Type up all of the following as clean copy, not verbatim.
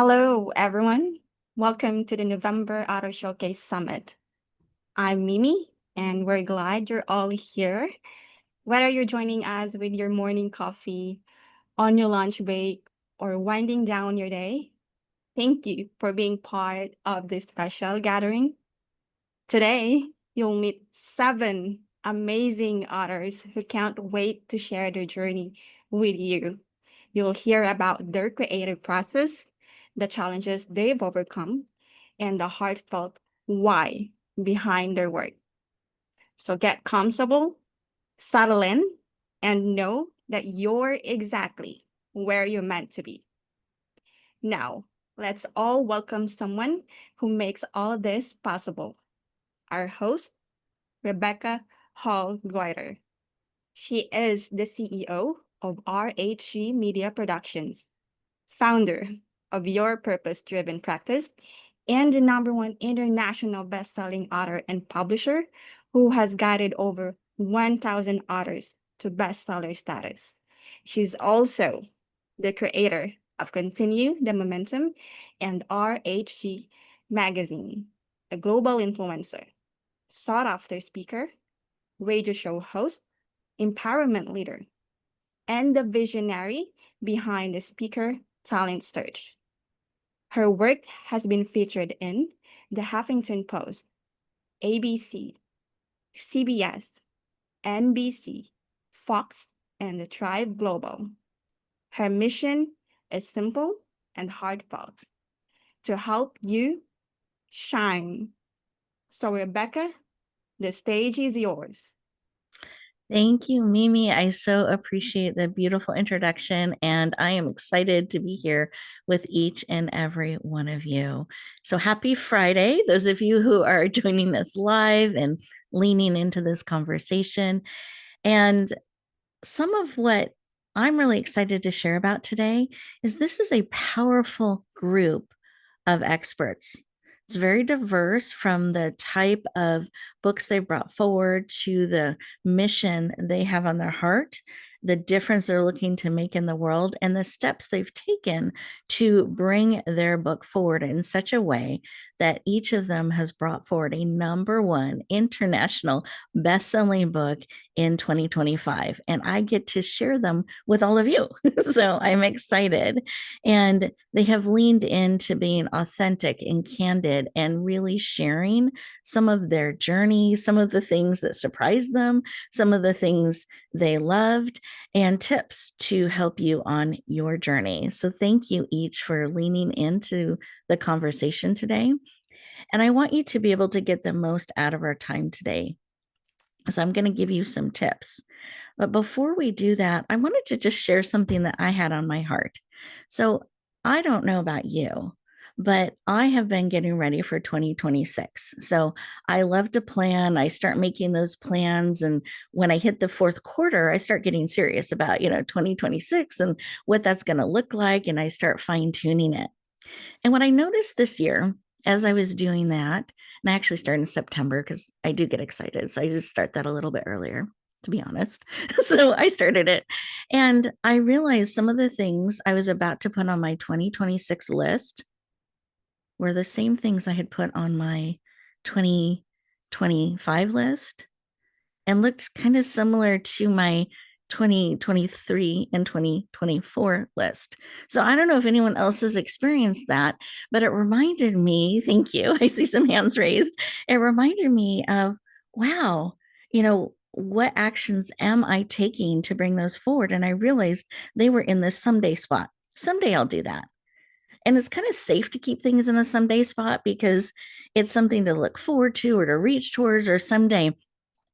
Hello, everyone. Welcome to the November Auto Showcase Summit. I'm Mimi, and we're glad you're all here. Whether you're joining us with your morning coffee, on your lunch break, or winding down your day, thank you for being part of this special gathering. Today, you'll meet seven amazing authors who can't wait to share their journey with you. You'll hear about their creative process, the challenges they've overcome, and the heartfelt why behind their work. So get comfortable, settle in, and know that you're exactly where you're meant to be. Now, let's all welcome someone who makes all this possible. Our host, Rebecca Hall Gruyter. She is the CEO of RHG Media Productions, founder of Your Purpose Driven Practice, and the number one international best-selling author and publisher who has guided over 1,000 authors to bestseller status. She's also the creator of Continue the Momentum and RHG Magazine, a global influencer, sought-after speaker, radio show host, empowerment leader, and the visionary behind the Speaker Talent Search. Her work has been featured in The Huffington Post, ABC, CBS, NBC, Fox, and the Tribe Global. Her mission is simple and heartfelt to help you shine. So, Rebecca, the stage is yours. Thank you, Mimi. I so appreciate the beautiful introduction, and I am excited to be here with each and every one of you. So, happy Friday, those of you who are joining us live and leaning into this conversation. And some of what I'm really excited to share about today is this is a powerful group of experts. It's very diverse from the type of books they brought forward to the mission they have on their heart, the difference they're looking to make in the world, and the steps they've taken to bring their book forward in such a way that each of them has brought forward a number one international best-selling book in 2025. And I get to share them with all of you. So I'm excited. And they have leaned into being authentic and candid and really sharing some of their journey, some of the things that surprised them, some of the things they loved, and tips to help you on your journey. So thank you each for leaning into the conversation today. And I want you to be able to get the most out of our time today. So I'm going to give you some tips. But before we do that, I wanted to just share something that I had on my heart. So I don't know about you, but I have been getting ready for 2026. So I love to plan. I start making those plans. And when I hit the fourth quarter, I start getting serious about, 2026 and what that's going to look like. And I start fine tuning it. And what I noticed this year, as I was doing that, and I actually started in September because I do get excited. So I just start that a little bit earlier, to be honest. So I started it. And I realized some of the things I was about to put on my 2026 list were the same things I had put on my 2025 list and looked kind of similar to my 2023 and 2024 list. So I don't know if anyone else has experienced that, but it reminded me, thank you. I see some hands raised. It reminded me of, wow, what actions am I taking to bring those forward? And I realized they were in this someday spot. Someday I'll do that. And it's kind of safe to keep things in a someday spot because it's something to look forward to or to reach towards, or someday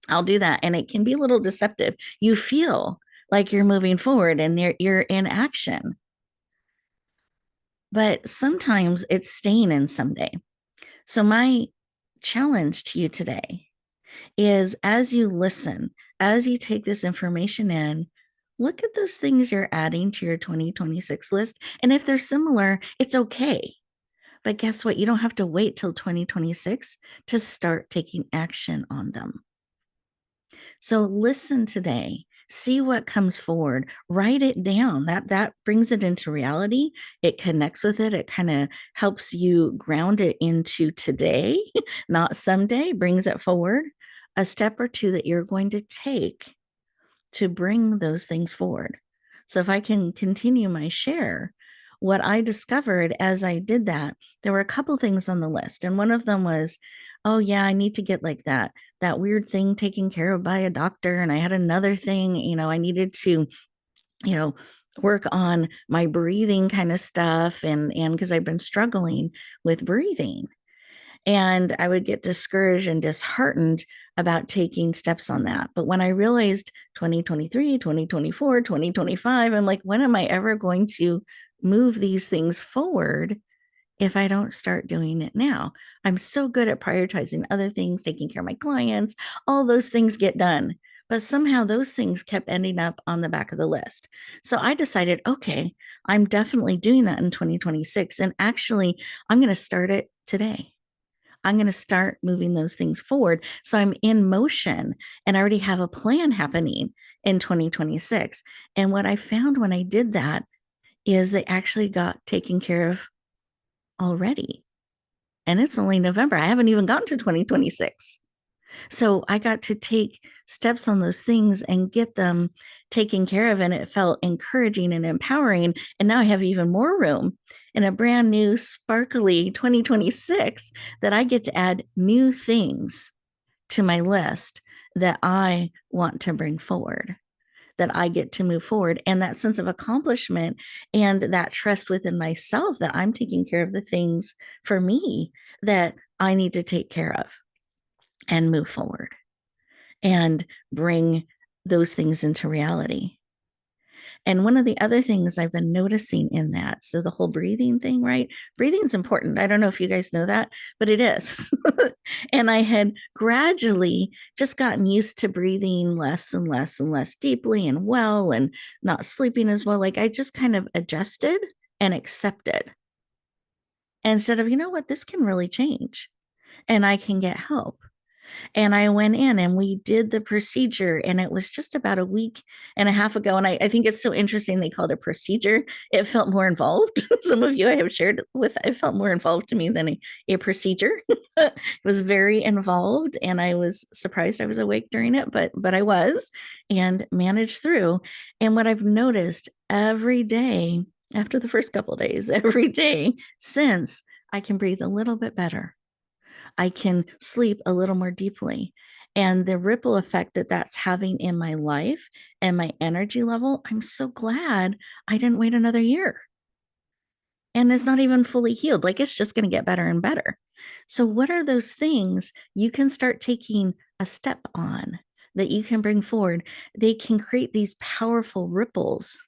I'll do that. And it can be a little deceptive. You feel like you're moving forward and you're in action. But sometimes it's staying in someday. So, my challenge to you today is as you listen, as you take this information in, look at those things you're adding to your 2026 list. And if they're similar, it's okay. But guess what? You don't have to wait till 2026 to start taking action on them. So listen today See what comes forward. Write it down. That brings it into reality. It connects with it. It kind of helps you ground it into today, not someday, brings it forward. A step or two that you're going to take to bring those things forward. So if I can continue my share, what I discovered as I did that, there were a couple things on the list. And one of them was, oh yeah, I need to get like that weird thing taken care of by a doctor. And I had another thing, I needed to, you know, work on my breathing kind of stuff and because I've been struggling with breathing. And I would get discouraged and disheartened about taking steps on that. But when I realized 2023, 2024, 2025, I'm like, when am I ever going to move these things forward if I don't start doing it now? I'm so good at prioritizing other things, taking care of my clients, all those things get done. But somehow those things kept ending up on the back of the list. So I decided, okay, I'm definitely doing that in 2026. And actually, I'm going to start it today. I'm going to start moving those things forward. So I'm in motion and I already have a plan happening in 2026. And what I found when I did that is they actually got taken care of already. And it's only November. I haven't even gotten to 2026. So I got to take steps on those things and get them taken care of. And it felt encouraging and empowering. And now I have even more room in a brand new, sparkly 2026 that I get to add new things to my list that I want to bring forward, that I get to move forward. And that sense of accomplishment and that trust within myself that I'm taking care of the things for me that I need to take care of and move forward and bring those things into reality. And one of the other things I've been noticing in that, so the whole breathing thing, right? Breathing is important. I don't know if you guys know that, but it is. And I had gradually just gotten used to breathing less and less and less deeply and well and not sleeping as well. Like I just kind of adjusted and accepted instead of, you know what, this can really change and I can get help. And I went in and we did the procedure, and it was just about a week and a half ago. And I think it's so interesting they called it a procedure. It felt more involved. Some of you I have shared with, it felt more involved to me than a procedure. It was very involved, and I was surprised I was awake during it, but I was and managed through. And what I've noticed every day after the first couple of days, every day since, I can breathe a little bit better. I can sleep a little more deeply. And the ripple effect that that's having in my life and my energy level, I'm so glad I didn't wait another year. And it's not even fully healed. Like it's just going to get better and better. So, what are those things you can start taking a step on that you can bring forward? They can create these powerful ripples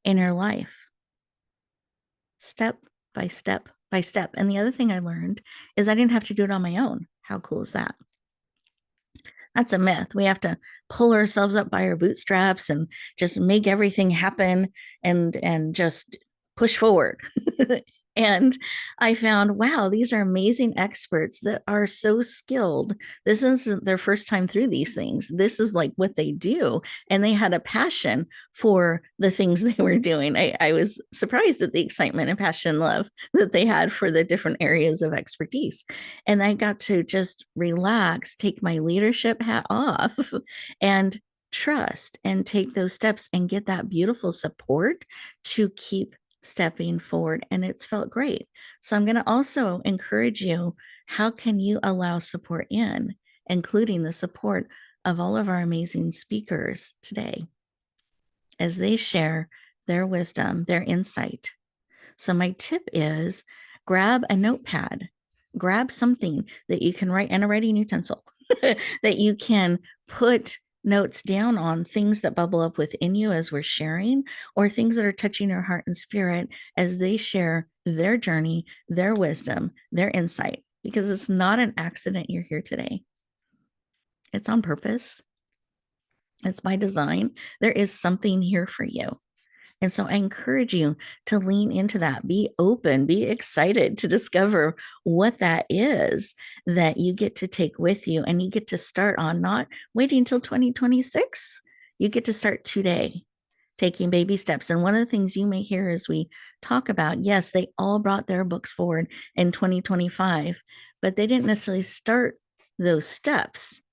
in your life, step by step by step. And the other thing I learned is I didn't have to do it on my own. How cool is that? That's a myth. We have to pull ourselves up by our bootstraps and just make everything happen and just push forward. And I found, wow, these are amazing experts that are so skilled. This isn't their first time through these things. This is like what they do. And they had a passion for the things they were doing. I was surprised at the excitement and passion and love that they had for the different areas of expertise. And I got to just relax, take my leadership hat off, and trust and take those steps and get that beautiful support to keep stepping forward. And it's felt great. So I'm going to also encourage you, how can you allow support in, including the support of all of our amazing speakers today as they share their wisdom, their insight. So my tip is grab a notepad, grab something that you can write, and a writing utensil that you can put notes down on, things that bubble up within you as we're sharing, or things that are touching your heart and spirit as they share their journey, their wisdom, their insight, because it's not an accident you're here today. It's on purpose. It's by design. There is something here for you. And so I encourage you to lean into that, be open, be excited to discover what that is that you get to take with you and you get to start on, not waiting until 2026. You get to start today taking baby steps. And one of the things you may hear as we talk about, yes, they all brought their books forward in 2025, but they didn't necessarily start those steps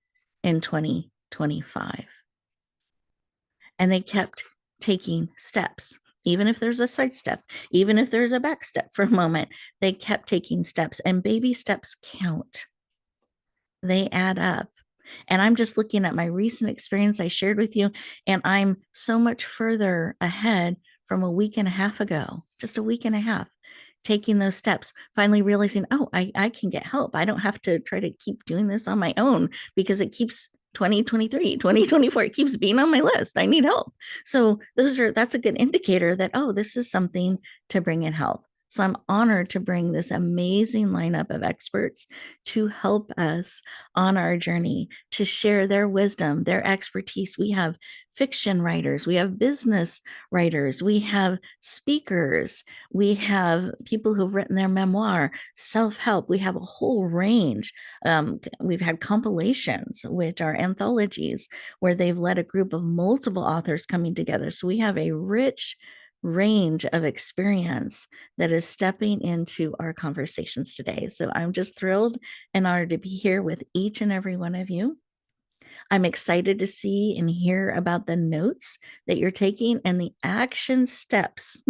in 2025. And they kept taking steps. Even if there's a side step, even if there's a back step for a moment, they kept taking steps, and baby steps count. They add up. And I'm just looking at my recent experience I shared with you, and I'm so much further ahead from a week and a half ago, just a week and a half, taking those steps, finally realizing, oh, I can get help. I don't have to try to keep doing this on my own because it keeps 2023, 2024, it keeps being on my list. I need help. So that's a good indicator that, oh, this is something to bring in help. So I'm honored to bring this amazing lineup of experts to help us on our journey, to share their wisdom, their expertise. We have fiction writers, we have business writers, we have speakers, we have people who've written their memoir, self-help. We have a whole range. We've had compilations, which are anthologies, where they've led a group of multiple authors coming together. So we have a rich range of experience that is stepping into our conversations today. So I'm just thrilled and honored to be here with each and every one of you. I'm excited to see and hear about the notes that you're taking and the action steps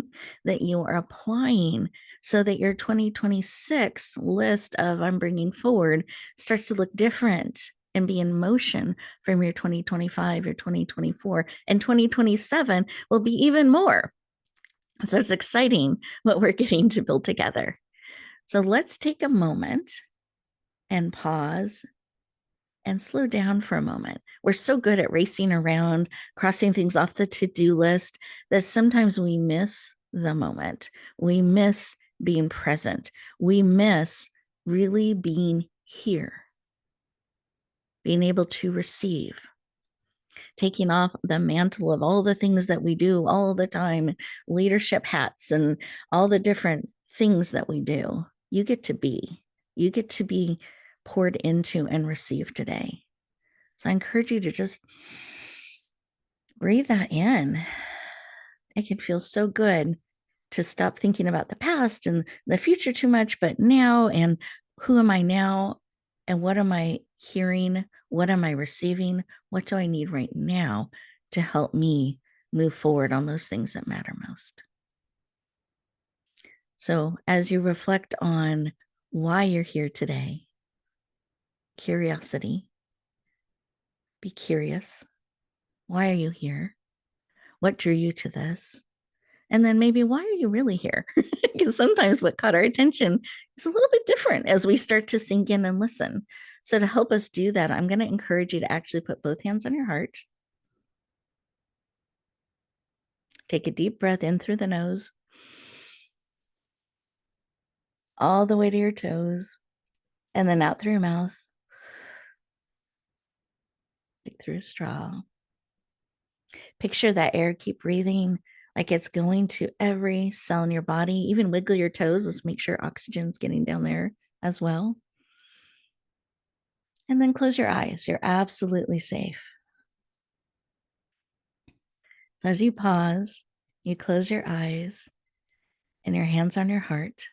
that you are applying so that your 2026 list of I'm bringing forward starts to look different and be in motion from your 2025, your 2024, and 2027 will be even more. So it's exciting what we're getting to build together. So let's take a moment and pause and slow down for a moment. We're so good at racing around, crossing things off the to-do list, that sometimes we miss the moment. We miss being present. We miss really being here, being able to receive, taking off the mantle of all the things that we do all the time, leadership hats and all the different things that we do. You get to be poured into and received today. So I encourage you to just breathe that in. It can feel so good to stop thinking about the past and the future too much, but now, and who am I now? And what am I hearing? What am I receiving? What do I need right now to help me move forward on those things that matter most? So as you reflect on why you're here today, curiosity, be curious. Why are you here? What drew you to this? And then maybe, why are you really here? Because sometimes what caught our attention is a little bit different as we start to sink in and listen. So to help us do that, I'm going to encourage you to actually put both hands on your heart. Take a deep breath in through the nose, all the way to your toes, and then out through your mouth, like through a straw. Picture that air, keep breathing like it's going to every cell in your body. Even wiggle your toes. Let's make sure oxygen's getting down there as well. And then close your eyes. You're absolutely safe. So as you pause, you close your eyes and your hands on your heart.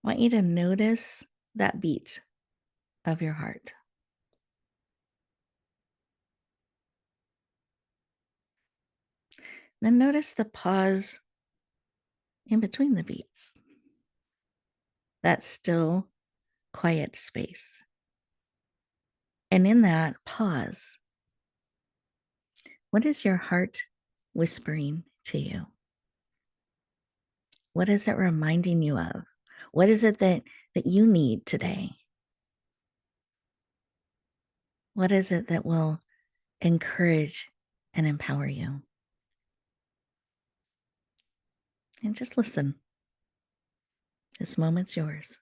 I want you to notice that beat of your heart. Then notice the pause in between the beats, that still, quiet space. And in that pause, what is your heart whispering to you? What is it reminding you of? What is it that you need today? What is it that will encourage and empower you? And just listen. This moment's yours.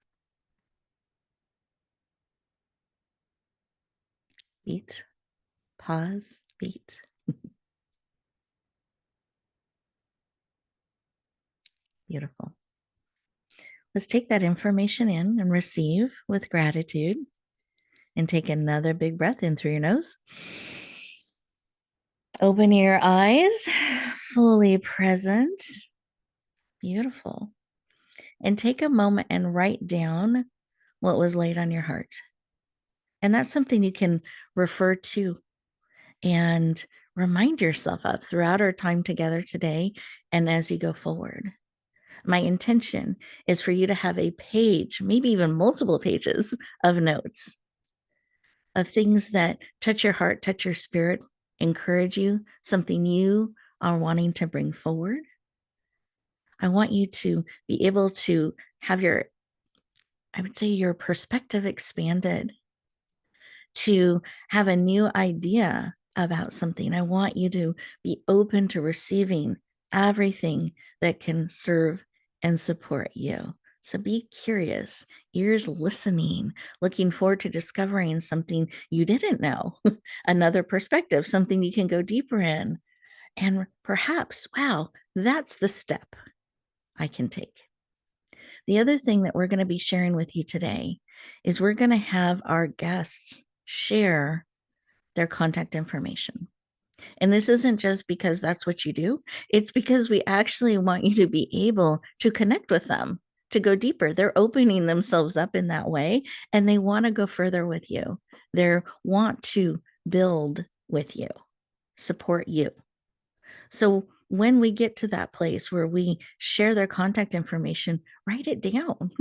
Beat, pause, beat. Beautiful. Let's take that information in and receive with gratitude, and take another big breath in through your nose Open your eyes, fully present. Beautiful. And take a moment and write down what was laid on your heart. And that's something you can refer to and remind yourself of throughout our time together today and as you go forward. My intention is for you to have a page, maybe even multiple pages of notes of things that touch your heart, touch your spirit, encourage you, something you are wanting to bring forward. I want you to be able to have I would say, your perspective expanded, to have a new idea about something. I want you to be open to receiving everything that can serve and support you. So be curious, ears listening, looking forward to discovering something you didn't know, another perspective, something you can go deeper in. And perhaps, wow, that's the step I can take. The other thing that we're going to be sharing with you today is we're going to have our guests share their contact information. And this isn't just because that's what you do, it's because we actually want you to be able to connect with them, to go deeper. They're opening themselves up in that way, and they want to go further with you. They want to build with you, support you. So when we get to that place where we share their contact information, write it down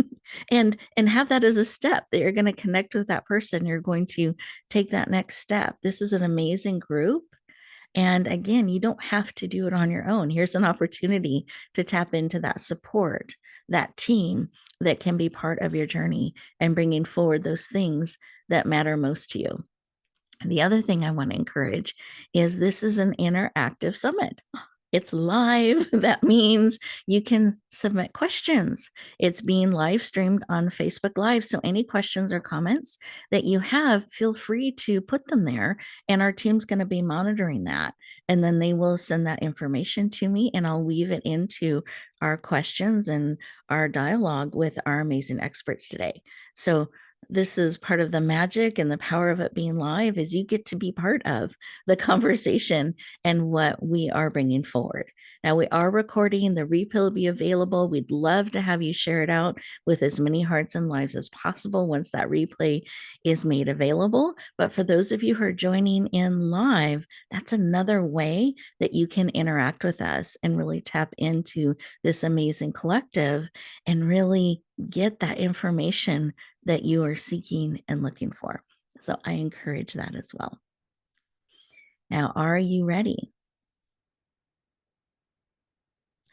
and have that as a step that you're going to connect with that person. You're going to take that next step. This is an amazing group. And again, you don't have to do it on your own. Here's an opportunity to tap into that support, that team that can be part of your journey and bringing forward those things that matter most to you. The other thing I want to encourage is this is an interactive summit. It's live. That means you can submit questions. It's being live streamed on Facebook Live. So, any questions or comments that you have, feel free to put them there. And our team's going to be monitoring that. And then they will send that information to me, and I'll weave it into our questions and our dialogue with our amazing experts today. So, this is part of the magic and the power of it being live is you get to be part of the conversation and what we are bringing forward. Now, we are recording. The replay will be available. We'd love to have you share it out with as many hearts and lives as possible once that replay is made available. But for those of you who are joining in live, that's another way that you can interact with us and really tap into this amazing collective and really get that information that you are seeking and looking for. So I encourage that as well. Now, are you ready?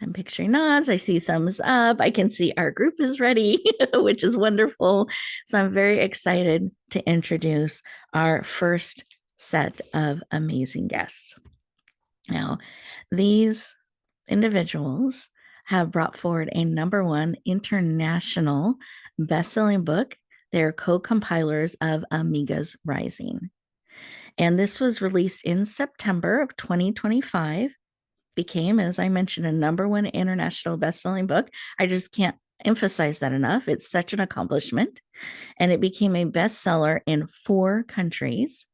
I'm picturing nods. I see thumbs up. I can see our group is ready, which is wonderful. So I'm very excited to introduce our first set of amazing guests. Now, these individuals have brought forward a #1 international best-selling book. They're co-compilers of Amigas Rising. And this was released in September of 2025, became, as I mentioned, a #1 international best-selling book. I just can't emphasize that enough. It's such an accomplishment. And it became a bestseller in 4 countries,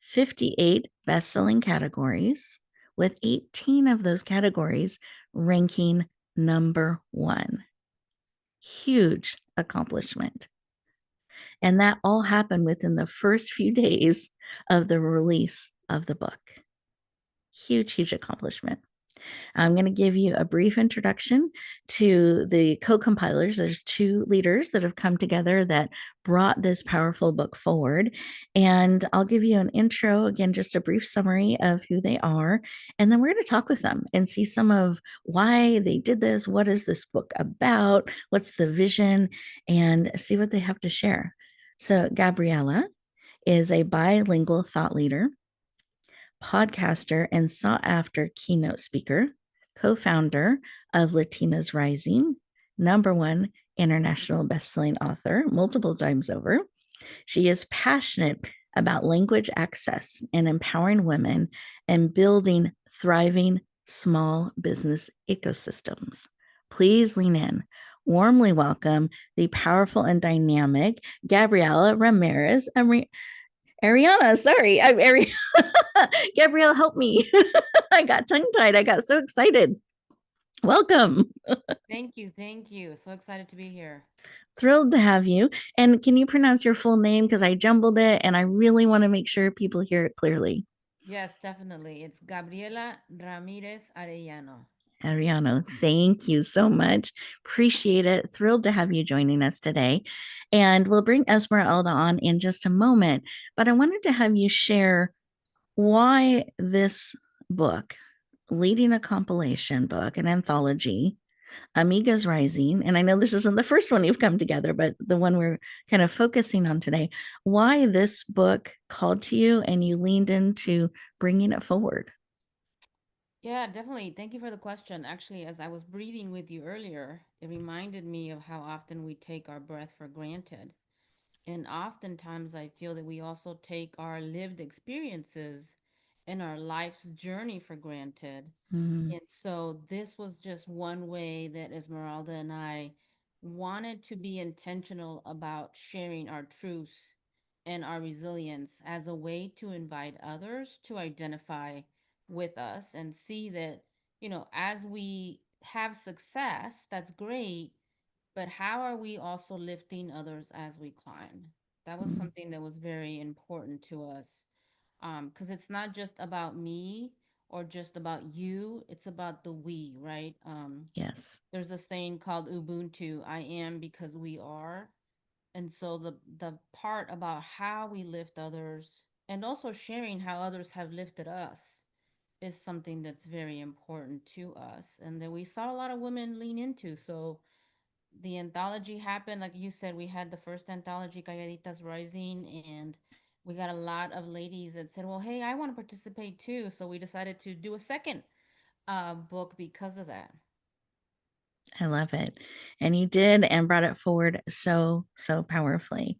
58 best-selling categories, with 18 of those categories ranking #1. Huge accomplishment. And that all happened within the first few days of the release of the book. Huge, huge accomplishment. I'm going to give you a brief introduction to the co-compilers. There's 2 leaders that have come together that brought this powerful book forward. And I'll give you an intro, again, just a brief summary of who they are. And then we're going to talk with them and see some of why they did this. What is this book about? What's the vision? And see what they have to share. So Gabriella is a bilingual thought leader, podcaster, and sought after keynote speaker, co founder of Latinas Rising, #1 international bestselling author multiple times over. She is passionate about language access and empowering women and building thriving small business ecosystems. Please lean in. Warmly welcome the powerful and dynamic Gabriela Ramirez Ariana, sorry. I'm Ari. Gabrielle, help me. I got tongue tied. I got so excited. Welcome. Thank you. Thank you. So excited to be here. Thrilled to have you. And can you pronounce your full name? Because I jumbled it and I really want to make sure people hear it clearly. Yes, definitely. It's Gabriela Ramirez Arellano. Ariano, thank you so much. Appreciate it. Thrilled to have you joining us today. And we'll bring Esmeralda on in just a moment. But I wanted to have you share why this book, leading a compilation book, an anthology, Amigas Rising. And I know this isn't the first one you've come together, but the one we're kind of focusing on today, why this book called to you and you leaned into bringing it forward. Yeah, definitely. Thank you for the question. Actually, as I was breathing with you earlier, it reminded me of how often we take our breath for granted. And oftentimes, I feel that we also take our lived experiences and our life's journey for granted. Mm, And so this was just one way that Esmeralda and I wanted to be intentional about sharing our truths and our resilience as a way to invite others to identify with us and see that, as we have success, that's great, but how are we also lifting others as we climb? That was mm, something that was very important to us, because it's not just about me or just about you, it's about the we, right? yes. There's a saying called Ubuntu, I am because we are. And so the part about how we lift others and also sharing how others have lifted us is something that's very important to us and that we saw a lot of women lean into. So the anthology happened, like you said, we had the first anthology, Calladitas Rising, and we got a lot of ladies that said, well, hey, I want to participate too. So we decided to do a second book because of that. I love it. And you did and brought it forward so, so powerfully.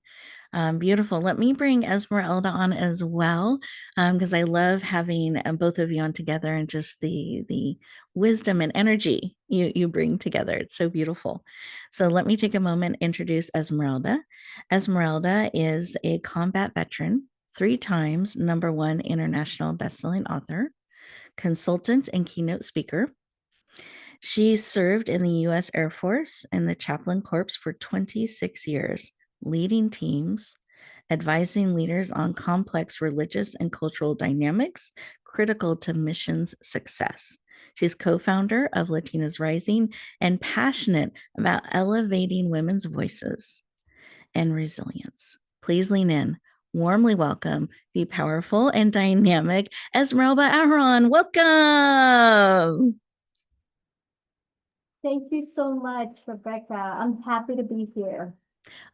Beautiful. Let me bring Esmeralda on as well, because I love having both of you on together and just the wisdom and energy you bring together. It's so beautiful. So let me take a moment to introduce Esmeralda. Esmeralda is a combat veteran, 3 times #1 international bestselling author, consultant, and keynote speaker. She served in the U.S. Air Force and the Chaplain Corps for 26 years, leading teams, advising leaders on complex religious and cultural dynamics critical to missions success. She's co founder of Latinas Rising and passionate about elevating women's voices and resilience. Please lean in. Warmly welcome the powerful and dynamic Esmeralda Aharon. Welcome. Thank you so much, Rebecca. I'm happy to be here.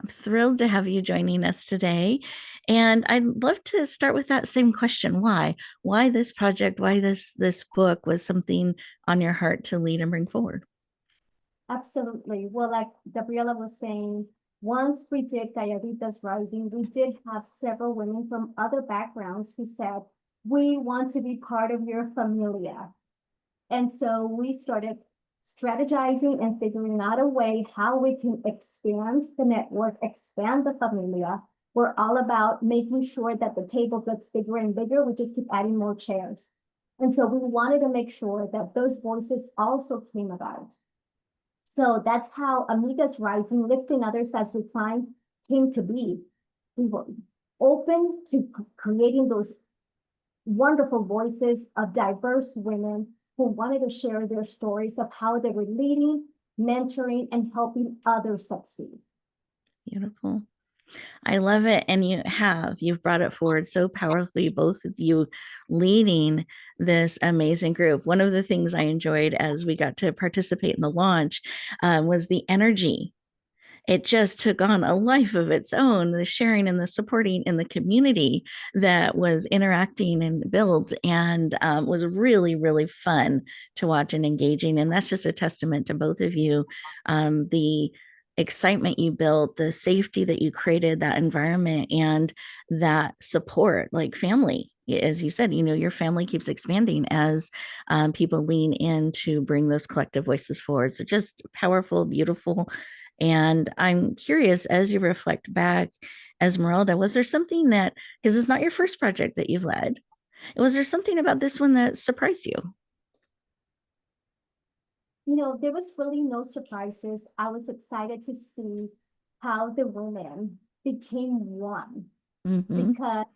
I'm thrilled to have you joining us today. And I'd love to start with that same question. Why? Why this project? Why this book was something on your heart to lead and bring forward? Absolutely. Well, like Gabriela was saying, once we did Calladitas Rising, we did have several women from other backgrounds who said, we want to be part of your familia. And so we started strategizing and figuring out a way how we can expand the network, expand the familia. We're all about making sure that the table gets bigger and bigger. We just keep adding more chairs. And so we wanted to make sure that those voices also came about. So that's how Amigas Rising, Lifting Others as We Climb, came to be. We were open to creating those wonderful voices of diverse women who wanted to share their stories of how they were leading, mentoring, and helping others succeed. Beautiful. I love it. And you've brought it forward so powerfully, both of you leading this amazing group. One of the things I enjoyed as we got to participate in the launch was the energy. It just took on a life of its own, the sharing and the supporting in the community that was interacting and built, and was really, really fun to watch and engaging. And that's just a testament to both of you. The excitement you built, the safety that you created, that environment, and that support, like family. As you said, your family keeps expanding as people lean in to bring those collective voices forward. So just powerful, beautiful. And I'm curious, as you reflect back Esmeralda, was there something that, because it's not your first project that you've led, was there something about this one that surprised you? There was really no surprises. I was excited to see how the women became one Mm-hmm. because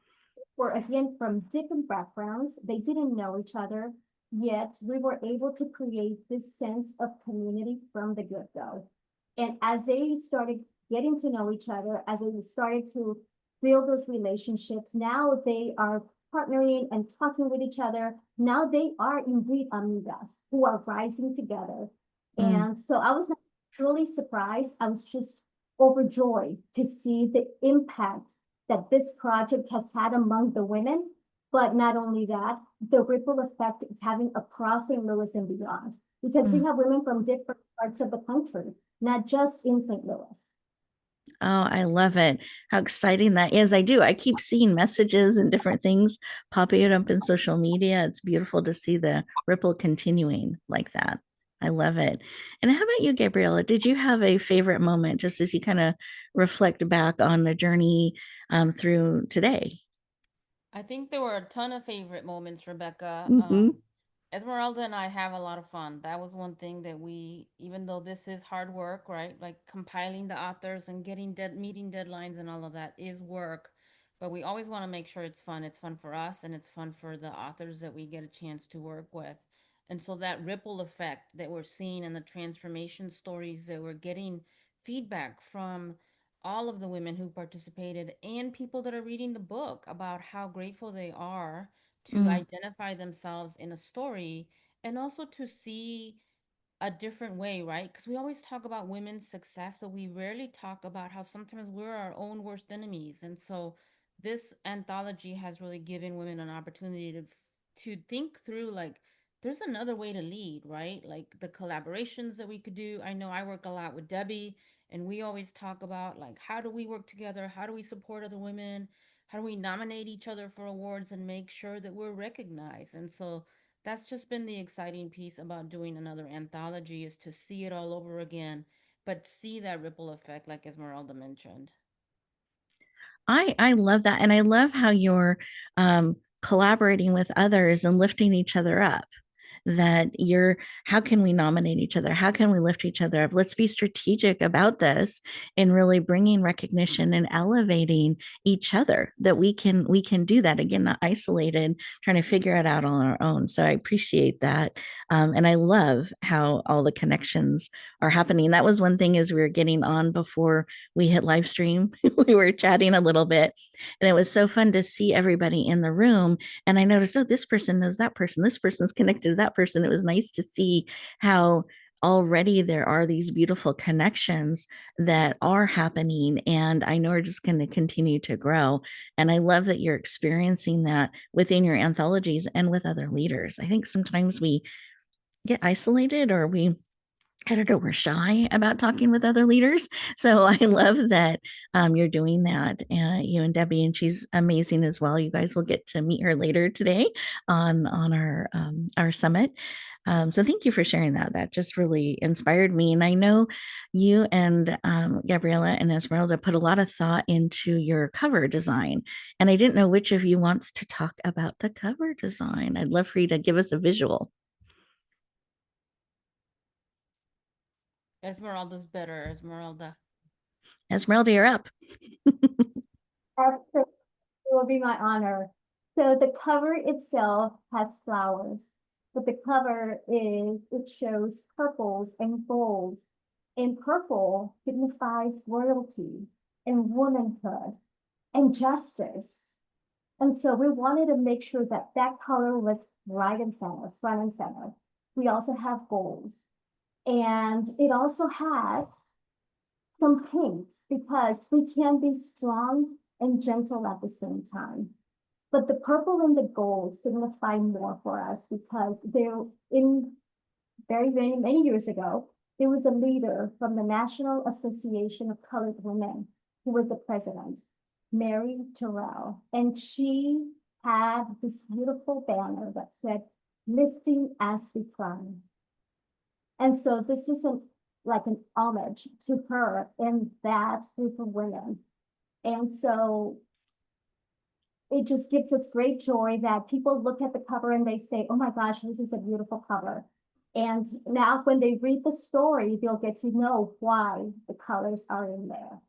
we're again from different backgrounds. They didn't know each other, yet we were able to create this sense of community from the get-go. And as they started getting to know each other, as they started to build those relationships, now they are partnering and talking with each other. Now they are indeed amigas who are rising together. Mm. And so I was not truly surprised. I was just overjoyed to see the impact that this project has had among the women. But not only that, the ripple effect it's having across St. Louis and beyond, because we Mm. have women from different parts of the country, not just in St. Louis. Oh, I love it. How exciting that is. I do. I keep seeing messages and different things popping up in social media. It's beautiful to see the ripple continuing like that. I love it. And how about you, Gabriella? Did you have a favorite moment just as you kind of reflect back on the journey through today? I think there were a ton of favorite moments, Rebecca. Mm-hmm. Esmeralda and I have a lot of fun. That was one thing that we, even though this is hard work, right? Like compiling the authors and getting meeting deadlines and all of that is work. But we always want to make sure it's fun. It's fun for us and it's fun for the authors that we get a chance to work with. And so that ripple effect that we're seeing and the transformation stories that we're getting feedback from all of the women who participated and people that are reading the book about how grateful they are to Mm. identify themselves in a story and also to see a different way, right? Because we always talk about women's success, but we rarely talk about how sometimes we're our own worst enemies. And so this anthology has really given women an opportunity to think through like there's another way to lead, right? Like the collaborations that we could do. I know I work a lot with Debbie and we always talk about like how do we work together? How do we support other women? How do we nominate each other for awards and make sure that we're recognized? And so that's just been the exciting piece about doing another anthology is to see it all over again, but see that ripple effect like Esmeralda mentioned. I love that. And I love how you're collaborating with others and lifting each other up. That you're, how can we nominate each other? How can we lift each other up? Let's be strategic about this and really bringing recognition and elevating each other that we can do that again, not isolated, trying to figure it out on our own. So I appreciate that. And I love how all the connections are happening. That was one thing as we were getting on before we hit live stream. We were chatting a little bit and it was so fun to see everybody in the room. And I noticed, oh, this person knows that person. This person's connected to that person. It was nice to see how already there are these beautiful connections that are happening. And I know are just going to continue to grow. And I love that you're experiencing that within your anthologies and with other leaders. I think sometimes we get isolated or we I don't know, we're shy about talking with other leaders. So I love that you're doing that. You and Debbie, and she's amazing as well. You guys will get to meet her later today on our summit. So thank you for sharing that. That just really inspired me. And I know you and Gabriella and Esmeralda put a lot of thought into your cover design. And I didn't know which of you wants to talk about the cover design. I'd love for you to give us a visual. Esmeralda's better, Esmeralda. Esmeralda, you're up. It will be my honor. So the cover itself has flowers, but the cover it shows purples and golds. And purple signifies royalty and womanhood and justice. And so we wanted to make sure that that color was right and center, front and center. We also have golds. And it also has some pinks because we can be strong and gentle at the same time. But the purple and the gold signify more for us because they're in many years ago, there was a leader from the National Association of Colored Women who was the president, Mary Terrell. And she had this beautiful banner that said, lifting as we climb. And so like an homage to her and that group of women. And so it just gives us great joy that people look at the cover and they say, oh my gosh, this is a beautiful cover. And now when they read the story, they'll get to know why the colors are in there.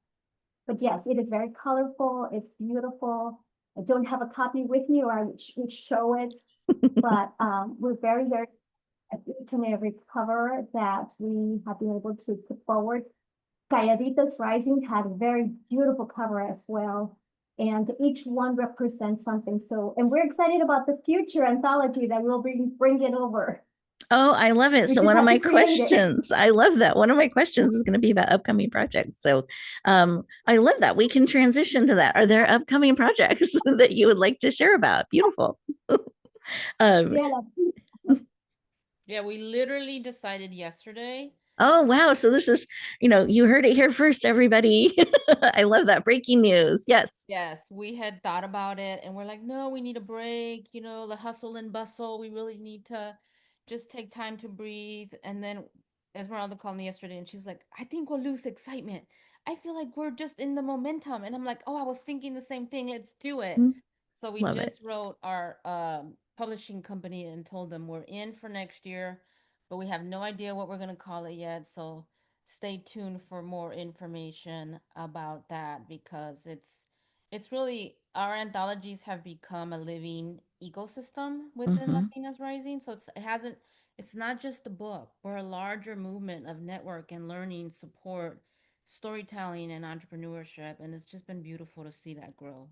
But yes, it is very colorful. It's beautiful. I don't have a copy with me or I would show it, but we're very, very at each and every cover that we have been able to put forward. Calladitas Rising had a very beautiful cover as well. And each one represents something. So, and we're excited about the future anthology that we'll bring it over. Oh, I love it. We So just one of have my to create it. questions, I love that. One of my questions is going to be about upcoming projects. So I love that. We can transition to that. Are there upcoming projects that you would like to share about? Beautiful. Yeah, Yeah, we literally decided yesterday. Oh, wow. So this is, you heard it here first, everybody. I love that. Breaking news. Yes. Yes, we had thought about it and we're like, no, we need a break, the hustle and bustle. We really need to just take time to breathe. And then Esmeralda called me yesterday and she's like, I think we'll lose excitement. I feel like we're just in the momentum. And I'm like, oh, I was thinking the same thing. Let's do it. Mm, So we love it. just wrote our publishing company and told them we're in for next year, but we have no idea what we're going to call it yet. So stay tuned for more information about that because it's really our anthologies have become a living ecosystem within Hmm. Latinas Rising. So it's not just a book. We're a larger movement of network and learning, support, storytelling, and entrepreneurship. And it's just been beautiful to see that grow.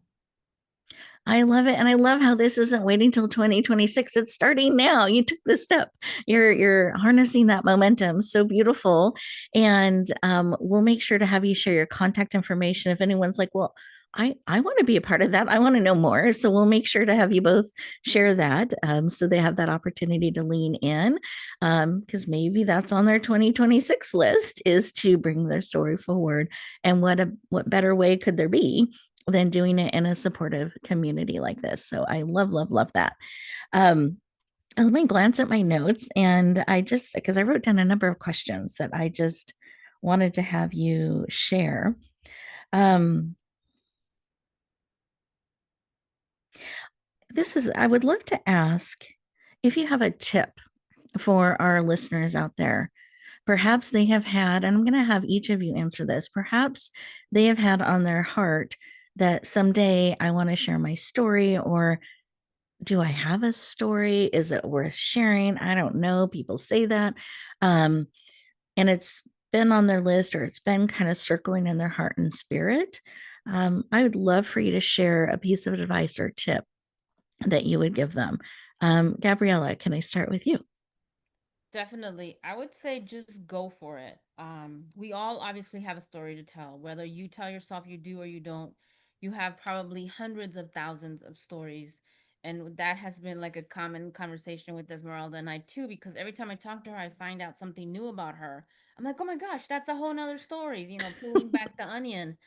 I love it. And I love how this isn't waiting till 2026. It's starting now. You took this step. You're harnessing that momentum. So beautiful. And we'll make sure to have you share your contact information. If anyone's like, well, I want to be a part of that. I want to know more. So we'll make sure to have you both share that so they have that opportunity to lean in because maybe that's on their 2026 list is to bring their story forward. And what better way could there be than doing it in a supportive community like this. So I love, love, love that. Let me glance at my notes and because I wrote down a number of questions that I just wanted to have you share. I would love to ask if you have a tip for our listeners out there. Perhaps they have had, and I'm going to have each of you answer this, perhaps they have had on their heart that someday I want to share my story, or do I have a story? Is it worth sharing? I don't know. People say that. And it's been on their list or it's been kind of circling in their heart and spirit. I would love for you to share a piece of advice or tip that you would give them. Gabriella, can I start with you? Definitely. I would say just go for it. We all obviously have a story to tell. Whether you tell yourself you do or you don't, you have probably hundreds of thousands of stories. And that has been like a common conversation with Esmeralda and I too, because every time I talk to her, I find out something new about her. I'm like, oh my gosh, that's a whole nother story, peeling back the onion.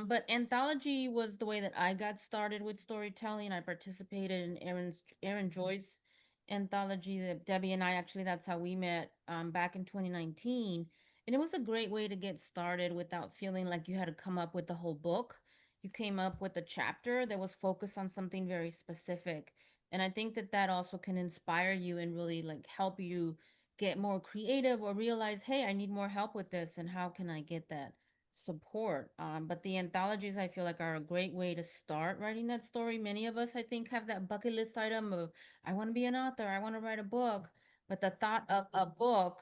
But anthology was the way that I got started with storytelling. I participated in Aaron Joy's anthology that Debbie and I actually that's how we met back in 2019. And it was a great way to get started without feeling like you had to come up with the whole book. You came up with a chapter that was focused on something very specific. And I think that that also can inspire you and really like help you get more creative or realize, hey, I need more help with this. And how can I get that support? But the anthologies, I feel like, are a great way to start writing that story. Many of us, I think, have that bucket list item of I want to be an author, I want to write a book. But the thought of a book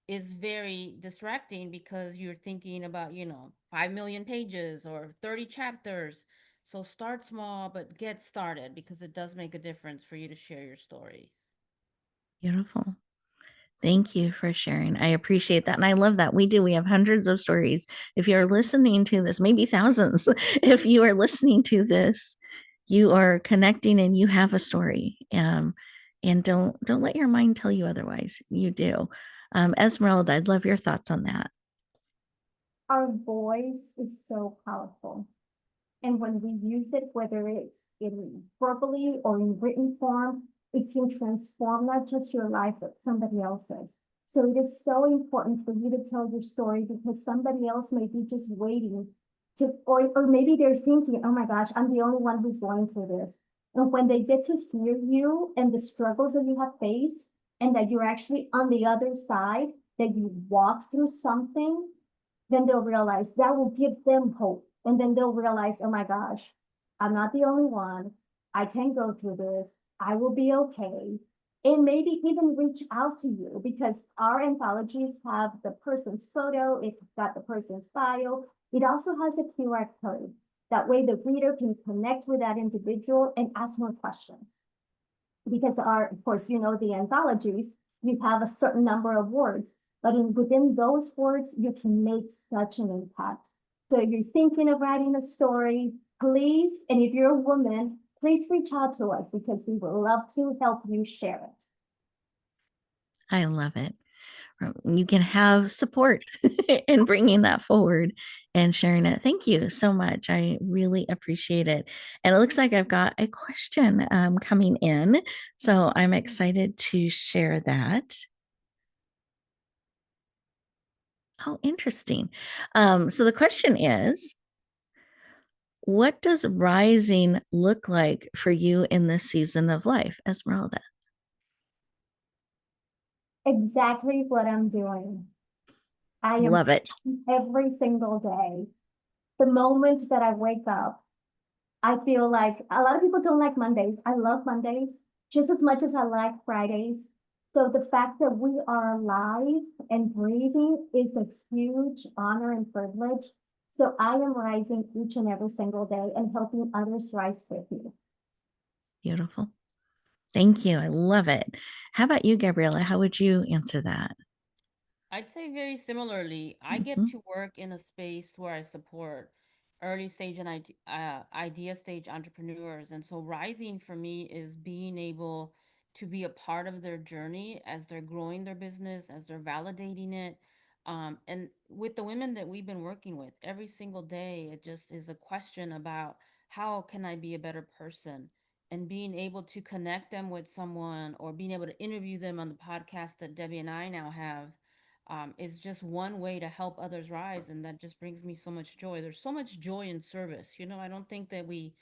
is very distracting because you're thinking about, 5 million pages or 30 chapters. So start small, but get started because it does make a difference for you to share your stories. Beautiful. Thank you for sharing. I appreciate that. And I love that. We have hundreds of stories. If you're listening to this, maybe thousands, if you are listening to this, you are connecting and you have a story. And don't let your mind tell you otherwise. You do. Esmeralda, I'd love your thoughts on that. our voice is so powerful. And when we use it, whether it's in verbally or in written form, it can transform not just your life, but somebody else's. So it is so important for you to tell your story because somebody else may be just waiting or maybe they're thinking, oh my gosh, I'm the only one who's going through this. And when they get to hear you and the struggles that you have faced, and that you're actually on the other side, that you walk through something, then they'll realize that will give them hope. And then they'll realize, oh my gosh, I'm not the only one. I can go through this. I will be okay. And maybe even reach out to you, because our anthologies have the person's photo, it's got the person's bio. It also has a QR code. That way the reader can connect with that individual and ask more questions. Because of course, the anthologies, you have a certain number of words, but within those words, you can make such an impact. So if you're thinking of writing a story, please, and if you're a woman, please reach out to us, because we would love to help you share it. I love it. You can have support in bringing that forward and sharing it. Thank you so much. I really appreciate it. And it looks like I've got a question coming in. So I'm excited to share that. Oh, interesting. So the question is, what does rising look like for you in this season of life, Esmeralda? Exactly what I'm doing. I am Love it. every single day. The moment that I wake up, I feel like a lot of people don't like Mondays. I love Mondays just as much as I like Fridays. So the fact that we are alive and breathing is a huge honor and privilege. So I am rising each and every single day and helping others rise with me. Beautiful. Thank you. I love it. How about you, Gabriella? How would you answer that? I'd say very similarly. I get Mhm. to work in a space where I support early stage and idea stage entrepreneurs. And so rising for me is being able to be a part of their journey as they're growing their business, as they're validating it. And with the women that we've been working with every single day, it just is a question about how can I be a better person? And being able to connect them with someone or being able to interview them on the podcast that Debbie and I now have is just one way to help others rise, and that just brings me so much joy. There's so much joy in service. I don't think that we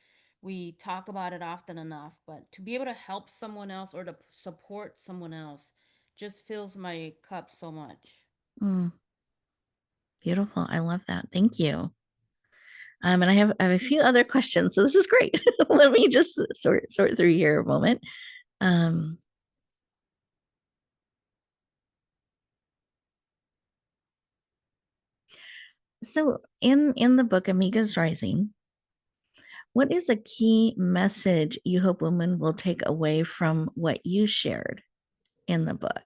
talk about it often enough, but to be able to help someone else or to support someone else just fills my cup so much. Mm, beautiful. I love that. Thank you. And I have a few other questions, so this is great. Let me just sort through here a moment. Um, so in the book Amigas Rising, what is a key message you hope women will take away from what you shared in the book,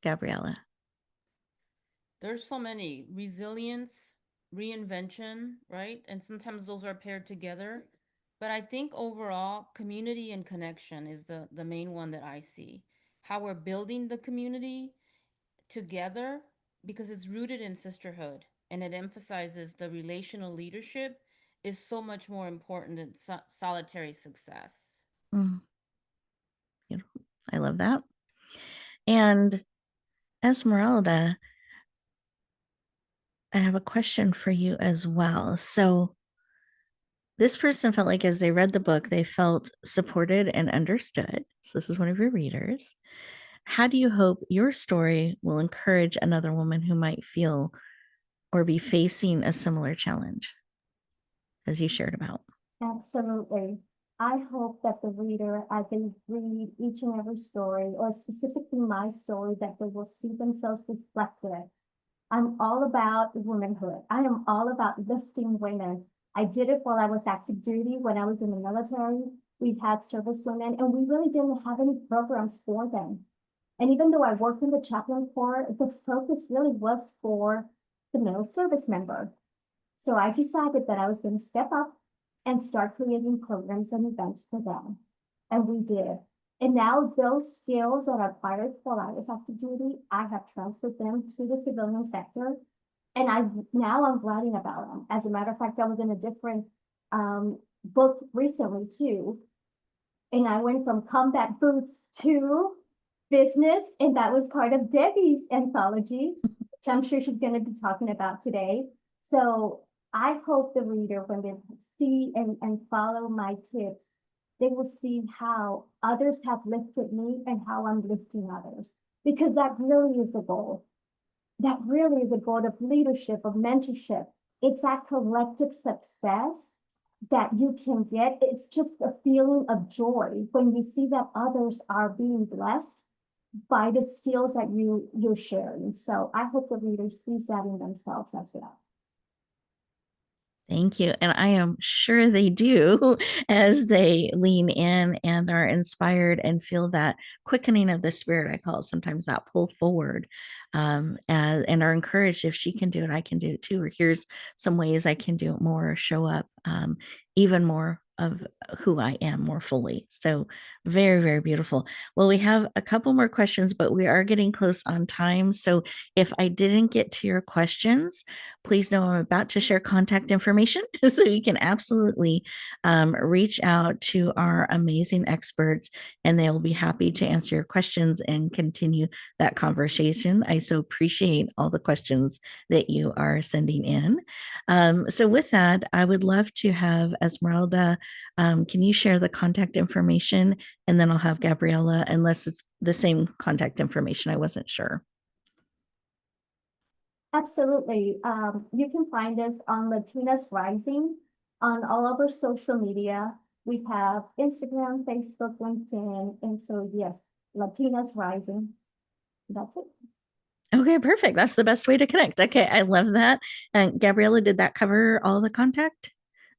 Gabriella? There's so many: resilience, reinvention, right? And sometimes those are paired together. But I think overall, community and connection is the main one that I see. How we're building the community together because it's rooted in sisterhood, and it emphasizes the relational leadership is so much more important than solitary success. Mm, beautiful. I love that. And Esmeralda, I have a question for you as well. So this person felt like as they read the book, they felt supported and understood. So this is one of your readers. How do you hope your story will encourage another woman who might feel or be facing a similar challenge as you shared about? Absolutely. I hope that the reader, as they read each and every story, or specifically my story, that they will see themselves reflected. I'm all about womanhood. I am all about lifting women. I did it while I was active duty, when I was in the military. We had service women, and we really didn't have any programs for them. And even though I worked in the chaplain corps, the focus really was for the male service member. So I decided that I was going to step up and start creating programs and events for them. And we did. And now those skills that I acquired while I was active duty, I have transferred them to the civilian sector. And now I'm writing about them. As a matter of fact, I was in a different book recently too. And I went from combat boots to business. And that was part of Debbie's anthology, which I'm sure she's going to be talking about today. So I hope the reader, when they see and follow my tips, they will see how others have lifted me and how I'm lifting others. Because that really is the goal. That really is a goal of leadership, of mentorship. It's that collective success that you can get. It's just a feeling of joy when you see that others are being blessed by the skills that you're sharing. So I hope the reader sees that in themselves as well. Thank you. And I am sure they do as they lean in and are inspired and feel that quickening of the spirit. I call it sometimes that pull forward, and are encouraged, if she can do it, I can do it too. Or here's some ways I can do it more, show up even more of who I am more fully. So very, very beautiful. Well, we have a couple more questions, but we are getting close on time. So if I didn't get to your questions, please know I'm about to share contact information. So you can absolutely reach out to our amazing experts and they will be happy to answer your questions and continue that conversation. I so appreciate all the questions that you are sending in. So with that, I would love to have Esmeralda. Can you share the contact information? And then I'll have Gabriella, unless it's the same contact information. I wasn't sure. Absolutely. You can find us on Latinas Rising on all of our social media. We have Instagram, Facebook, LinkedIn. And so, yes, Latinas Rising. That's it. Okay, perfect. That's the best way to connect. Okay, I love that. And Gabriella, did that cover all the contact?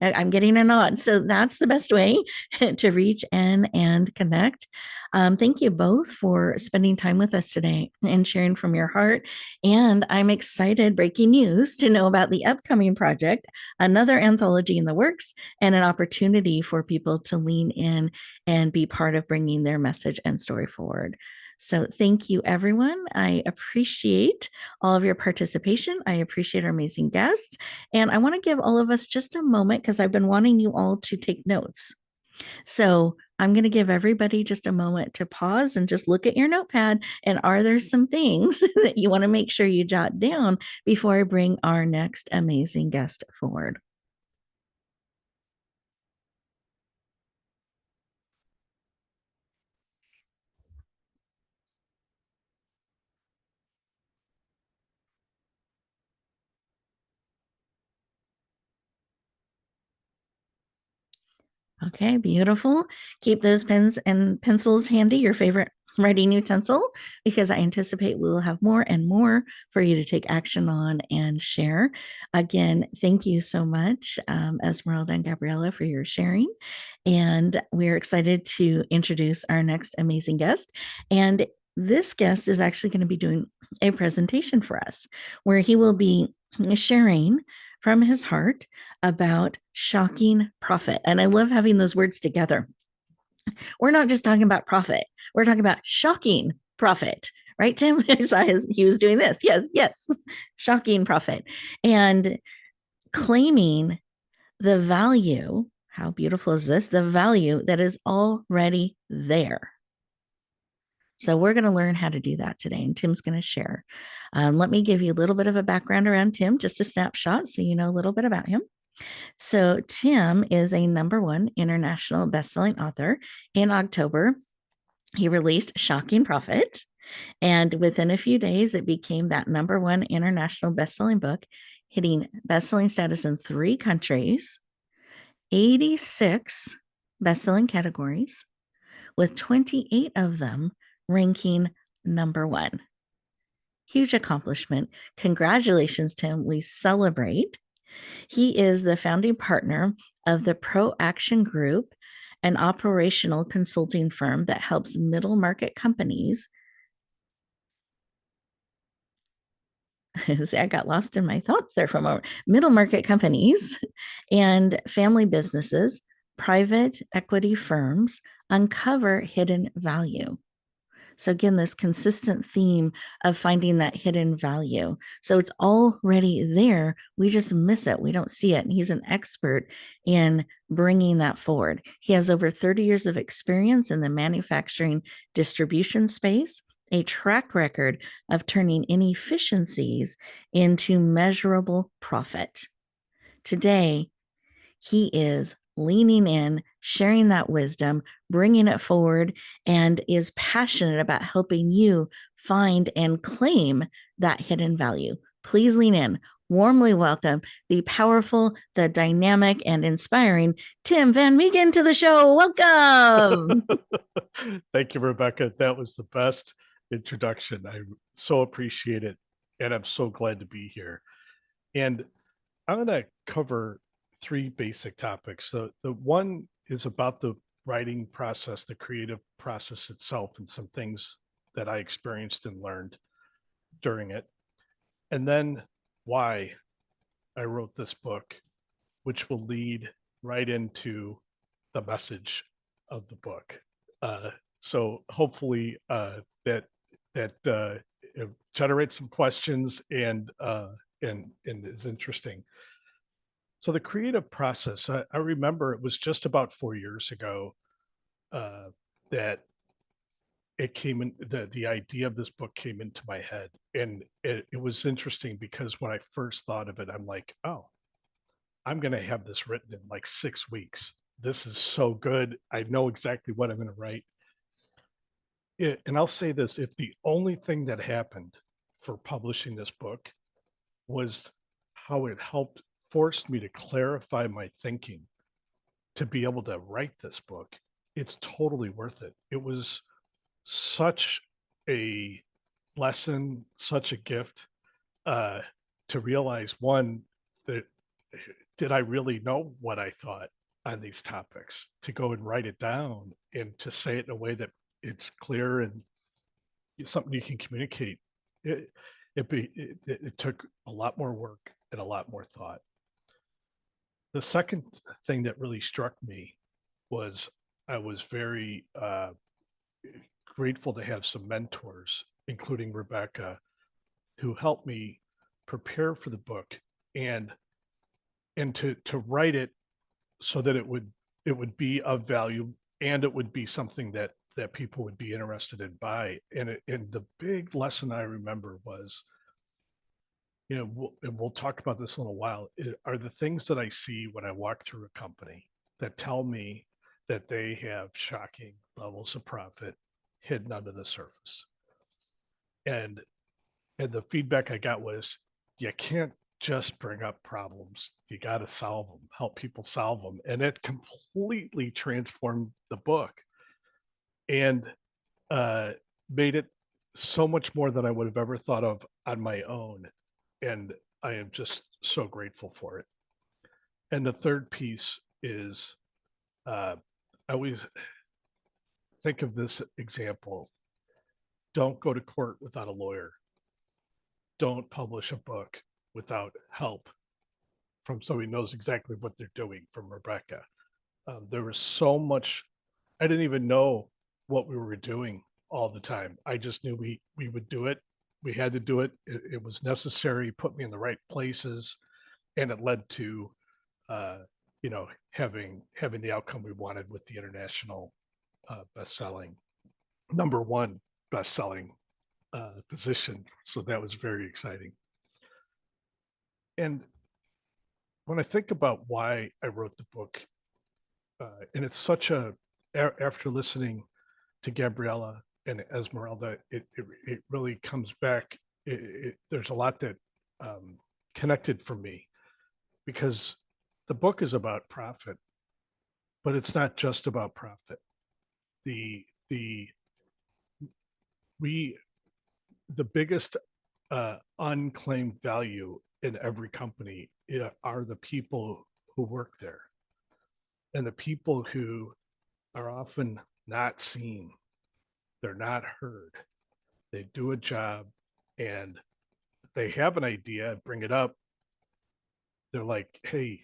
I'm getting a nod. So that's the best way to reach in and connect. Thank you both for spending time with us today and sharing from your heart. And I'm excited, breaking news, to know about the upcoming project, another anthology in the works, and an opportunity for people to lean in and be part of bringing their message and story forward. So thank you, everyone. I appreciate all of your participation. I appreciate our amazing guests. And I want to give all of us just a moment because I've been wanting you all to take notes. So I'm going to give everybody just a moment to pause and just look at your notepad. And are there some things that you want to make sure you jot down before I bring our next amazing guest forward? Okay, beautiful. Keep those pens and pencils handy, your favorite writing utensil, because I anticipate we will have more and more for you to take action on and share. Again, thank you so much, Esmeralda and Gabriella, for your sharing. And we're excited to introduce our next amazing guest. And this guest is actually going to be doing a presentation for us where he will be sharing from his heart about shocking profit. And I love having those words together. We're not just talking about profit, we're talking about shocking profit, right, Tim? He was doing this. Yes, yes, shocking profit. And claiming the value. How beautiful is this? The value that is already there. So we're going to learn how to do that today, and Tim's going to share. Let me give you a little bit of a background around Tim, just a snapshot so you know a little bit about him. So Tim is a #1 international bestselling author. In October, he released Shocking Profit, and within a few days, it became that #1 international bestselling book, hitting bestselling status in 3 countries, 86 bestselling categories, with 28 of them ranking #1. Huge accomplishment. Congratulations, Tim. We celebrate. He is the founding partner of the Pro Action Group, an operational consulting firm that helps middle market companies. See, I got lost in my thoughts there for a moment. Middle market companies and family businesses, private equity firms uncover hidden value. So again, this consistent theme of finding that hidden value. So it's already there. We just miss it. We don't see it. And he's an expert in bringing that forward. He has over 30 years of experience in the manufacturing distribution space, a track record of turning inefficiencies into measurable profit. Today, he is leaning in, sharing that wisdom, bringing it forward, and is passionate about helping you find and claim that hidden value. Please lean in. Warmly welcome the powerful, the dynamic, and inspiring Tim Van Meegen to the show. Welcome. Thank you, Rebecca. That was the best introduction. I so appreciate it. And I'm so glad to be here. And I'm going to cover three basic topics. The one is about the writing process, the creative process itself, and some things that I experienced and learned during it. And then why I wrote this book, which will lead right into the message of the book. So hopefully that it generates some questions and is interesting. So the creative process, I remember it was just about 4 years ago that it came in, the idea of this book came into my head. And it was interesting because when I first thought of it, I'm like, oh, I'm going to have this written in like 6 weeks. This is so good. I know exactly what I'm going to write. And I'll say this, if the only thing that happened for publishing this book was how it helped forced me to clarify my thinking to be able to write this book, it's totally worth it. It was such a lesson, such a gift uh, to realize one, that did I really know what I thought on these topics, to go and write it down and to say it in a way that it's clear and something you can communicate. It took a lot more work and a lot more thought. The second thing that really struck me was I was very grateful to have some mentors, including Rebecca, who helped me prepare for the book and to write it so that it would be of value and it would be something that people would be interested in buy. And the big lesson I remember was, and we'll talk about this in a little while, are the things that I see when I walk through a company that tell me that they have shocking levels of profit hidden under the surface. And the feedback I got was, you can't just bring up problems. You got to solve them, help people solve them. And it completely transformed the book and made it so much more than I would have ever thought of on my own. And I am just so grateful for it. And the third piece is I always think of this example. Don't go to court without a lawyer. Don't publish a book without help from somebody who knows exactly what they're doing, from Rebecca. There was so much, I didn't even know what we were doing all the time. I just knew we would do it. We had to do it. It was necessary, put me in the right places, and it led to having the outcome we wanted with the international best-selling, #1 best-selling position. So that was very exciting. And when I think about why I wrote the book, and it's such after listening to Gabriella and Esmeralda, it really comes back. There's a lot that connected for me, because the book is about profit, but it's not just about profit. The the we the biggest unclaimed value in every company are the people who work there, and the people who are often not seen. They're not heard. They do a job and they have an idea, bring it up. They're like, hey,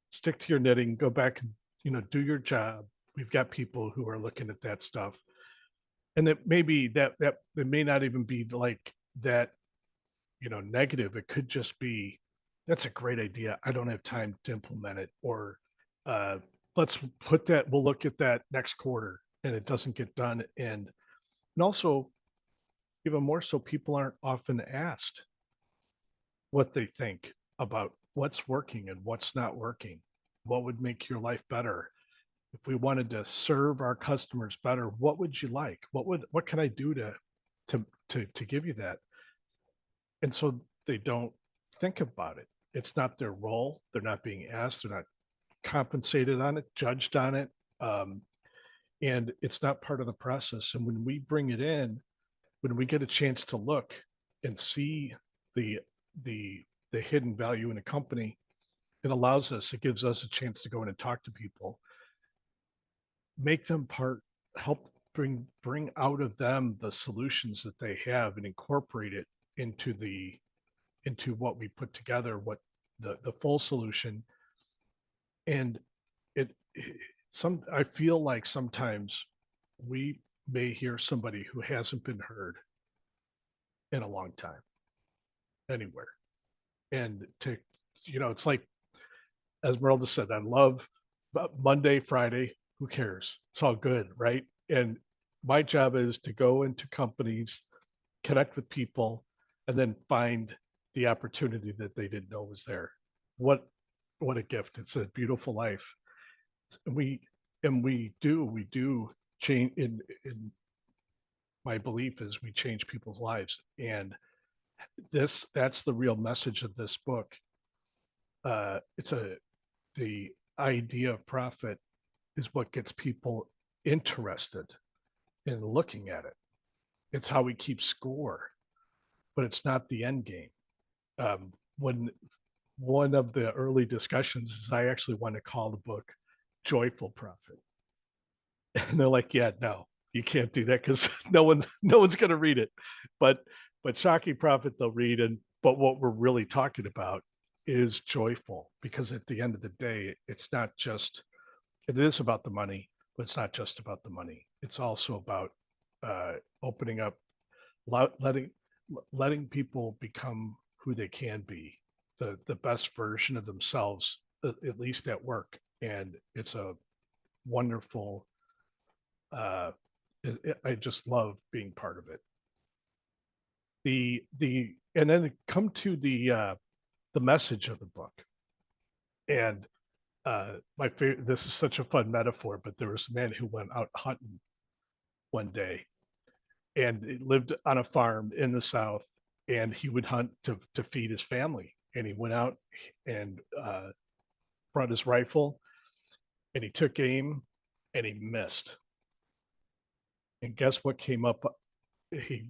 stick to your knitting, go back and, do your job. We've got people who are looking at that stuff. And it maybe that it may not even be like that, negative. It could just be, that's a great idea. I don't have time to implement it. Or let's we'll look at that next quarter, and it doesn't get done. And also, even more so, people aren't often asked what they think about what's working and what's not working. What would make your life better? If we wanted to serve our customers better, what would you like? What can I do to give you that? And so they don't think about it. It's not their role. They're not being asked. They're not compensated on it, judged on it. Um, and it's not part of the process. And when we bring it in, when we get a chance to look and see the the the hidden value in a company, it gives us a chance to go in and talk to people, make them part, help bring out of them the solutions that they have and incorporate it into what we put together, what the full solution. And it some I feel like sometimes we may hear somebody who hasn't been heard in a long time anywhere. And it's like Esmeralda said, I love Monday, Friday, who cares? It's all good, right? And my job is to go into companies, connect with people, and then find the opportunity that they didn't know was there. What what a gift. It's a beautiful life. And we do change in my belief is we change people's lives. And that's the real message of this book. It's a the idea of profit is what gets people interested in looking at it. It's how we keep score, but it's not the end game. When one of the early discussions is I actually want to call the book Joyful Profit. And they're like, yeah, no, you can't do that because no one's going to read it. But Shocking Profit they'll read, and but what we're really talking about is joyful, because at the end of the day, it is about the money, but it's not just about the money. It's also about opening up, letting people become who they can be, the best version of themselves, at least at work. And it's a wonderful. Uh, I just love being part of it. The and then come to the message of the book. And my favorite. This is such a fun metaphor, but there was a man who went out hunting one day, and he lived on a farm in the South, and he would hunt to feed his family. And he went out and brought his rifle, and he took aim, and he missed. And guess what came up? He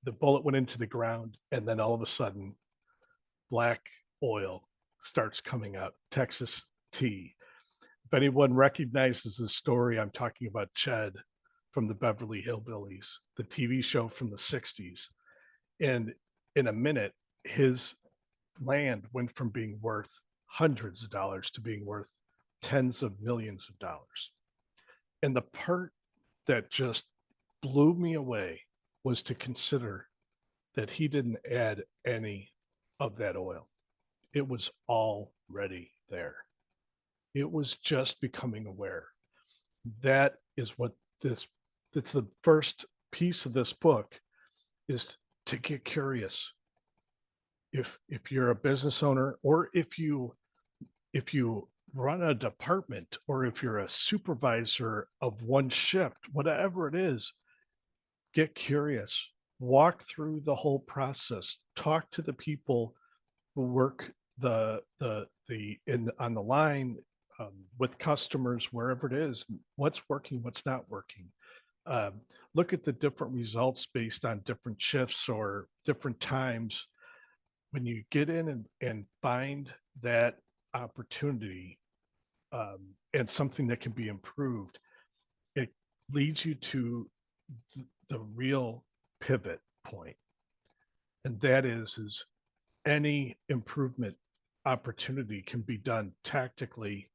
the bullet went into the ground, and then all of a sudden, black oil starts coming out. Texas tea. If anyone recognizes the story, I'm talking about Ched from the Beverly Hillbillies, the TV show from the 60s. And in a minute, his land went from being worth hundreds of dollars to being worth tens of millions of dollars. And the part that just blew me away was to consider that he didn't add any of that oil. It was already there. It was just becoming aware. That is what this that's the first piece of this book, is to get curious. If you're a business owner, or if you run a department, or if you're a supervisor of one shift, whatever it is, get curious. Walk through the whole process. Talk to the people who work the in on the line, with customers, wherever it is. What's working, what's not working. Look at the different results based on different shifts or different times. When you get in and find that opportunity, and something that can be improved, it leads you to the real pivot point. And that is any improvement opportunity can be done tactically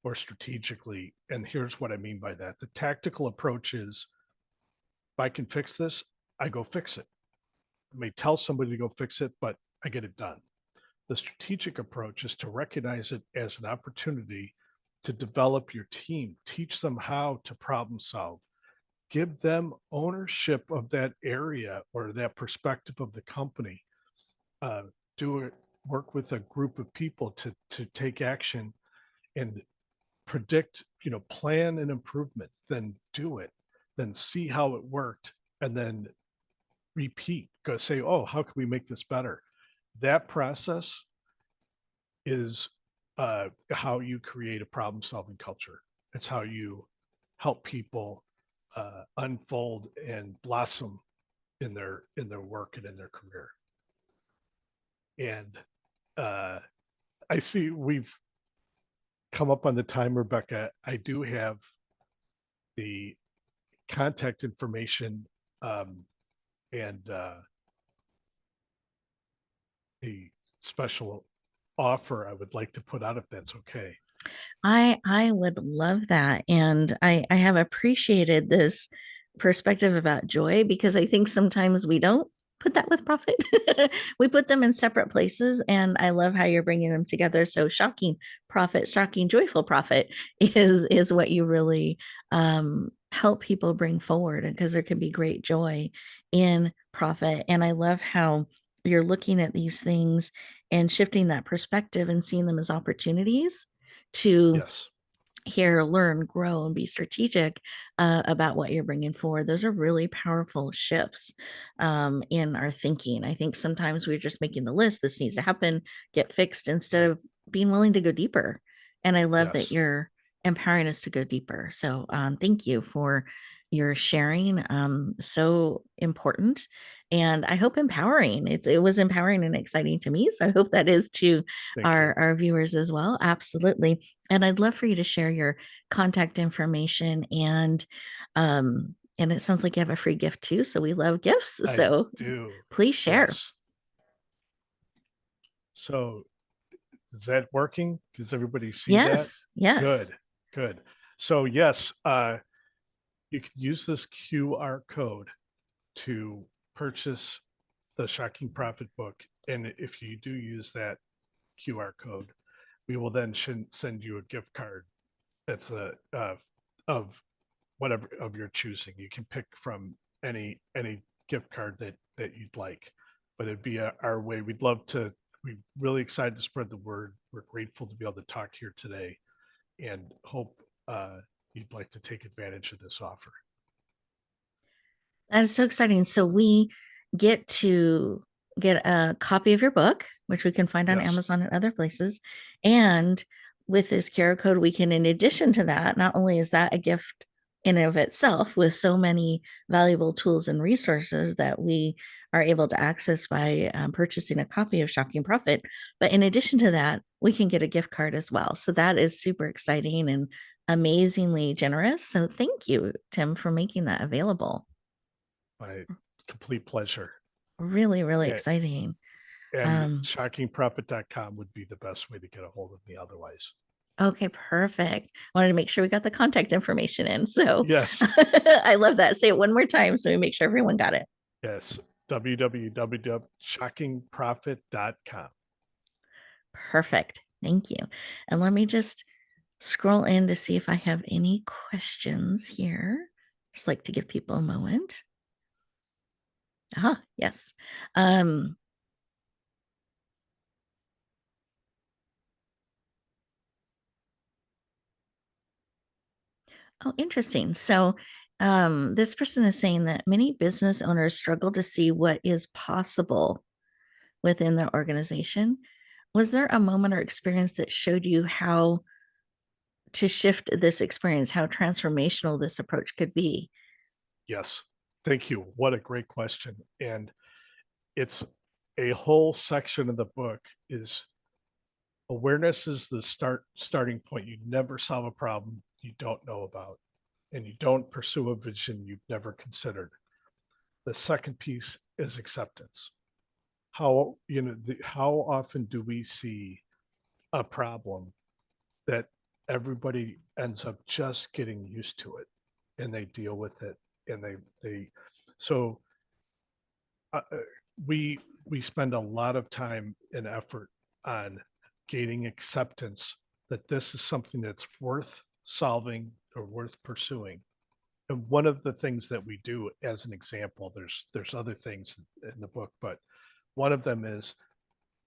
or strategically. And here's what I mean by that. The tactical approach is, if I can fix this, I go fix it. I may tell somebody to go fix it, but I get it done. The strategic approach is to recognize it as an opportunity to develop your team, teach them how to problem solve, give them ownership of that area or that perspective of the company. Uh, do it. work with a group of people to take action and predict, plan an improvement, then do it, then see how it worked, and then repeat, go say, oh, how can we make this better? That process is how you create a problem solving culture. It's how you help people unfold and blossom in their work and in their career. And I see we've come up on the time, Rebecca. I do have the contact information and a special offer I would like to put out if that's okay. I would love that. And I have appreciated this perspective about joy because I think sometimes we don't put that with profit. We put them in separate places. And I love how you're bringing them together. So shocking profit, shocking, joyful profit is what you really help people bring forward because there can be great joy in profit. And I love how you're looking at these things and shifting that perspective and seeing them as opportunities to Yes. hear, learn, grow, and be strategic about what you're bringing forward. Those are really powerful shifts in our thinking. I think sometimes we're just making the list, this needs to happen, get fixed, instead of being willing to go deeper. And I love that Yes. you're empowering us to go deeper. So thank you for your sharing. So important. And I hope empowering. It was empowering and exciting to me. So I hope that is to Thank you. our viewers as well. Absolutely. And I'd love for you to share your contact information and it sounds like you have a free gift too. So we love gifts. I So do. please share. Yes. So is that working? Does everybody see that? Yes. Yes. Good. Good. So yes, you can use this QR code to purchase the Shocking Profit book. And if you do use that QR code, we will then send you a gift card that's of whatever of your choosing. You can pick from any gift card that you'd like, but it'd be our way. We're really excited to spread the word. We're grateful to be able to talk here today, and hope you'd like to take advantage of this offer. That is so exciting. So we get to get a copy of your book, which we can find on Yes. Amazon and other places. And with this QR code, we can, in addition to that, not only is that a gift in and of itself with so many valuable tools and resources that we are able to access by purchasing a copy of Shocking Profit, but in addition to that, we can get a gift card as well. So that is super exciting and amazingly generous. So thank you, Tim, for making that available. My complete pleasure. Really, really Yeah, exciting. and shockingprofit.com would be the best way to get a hold of me otherwise. Okay, perfect. Wanted to make sure we got the contact information in. So Yes. I love that. Say it one more time so we make sure everyone got it. Yes. www.shockingprofit.com. Perfect. Thank you. And let me just scroll in to see if I have any questions here. Just like to give people a moment. Yes. Oh, interesting. So, this person is saying that many business owners struggle to see what is possible within their organization. Was there a moment or experience that showed you how to shift this experience, how transformational this approach could be? Yes. Thank you. What a great question. And it's a whole section of the book is awareness is the starting point. You never solve a problem you don't know about, and you don't pursue a vision you've never considered. The second piece is acceptance. How often do we see a problem that everybody ends up just getting used to it, and they deal with it, and they so uh, uh, we spend a lot of time and effort on gaining acceptance that this is something that's worth solving or worth pursuing. And one of the things that we do, as an example, there's other things in the book, but one of them is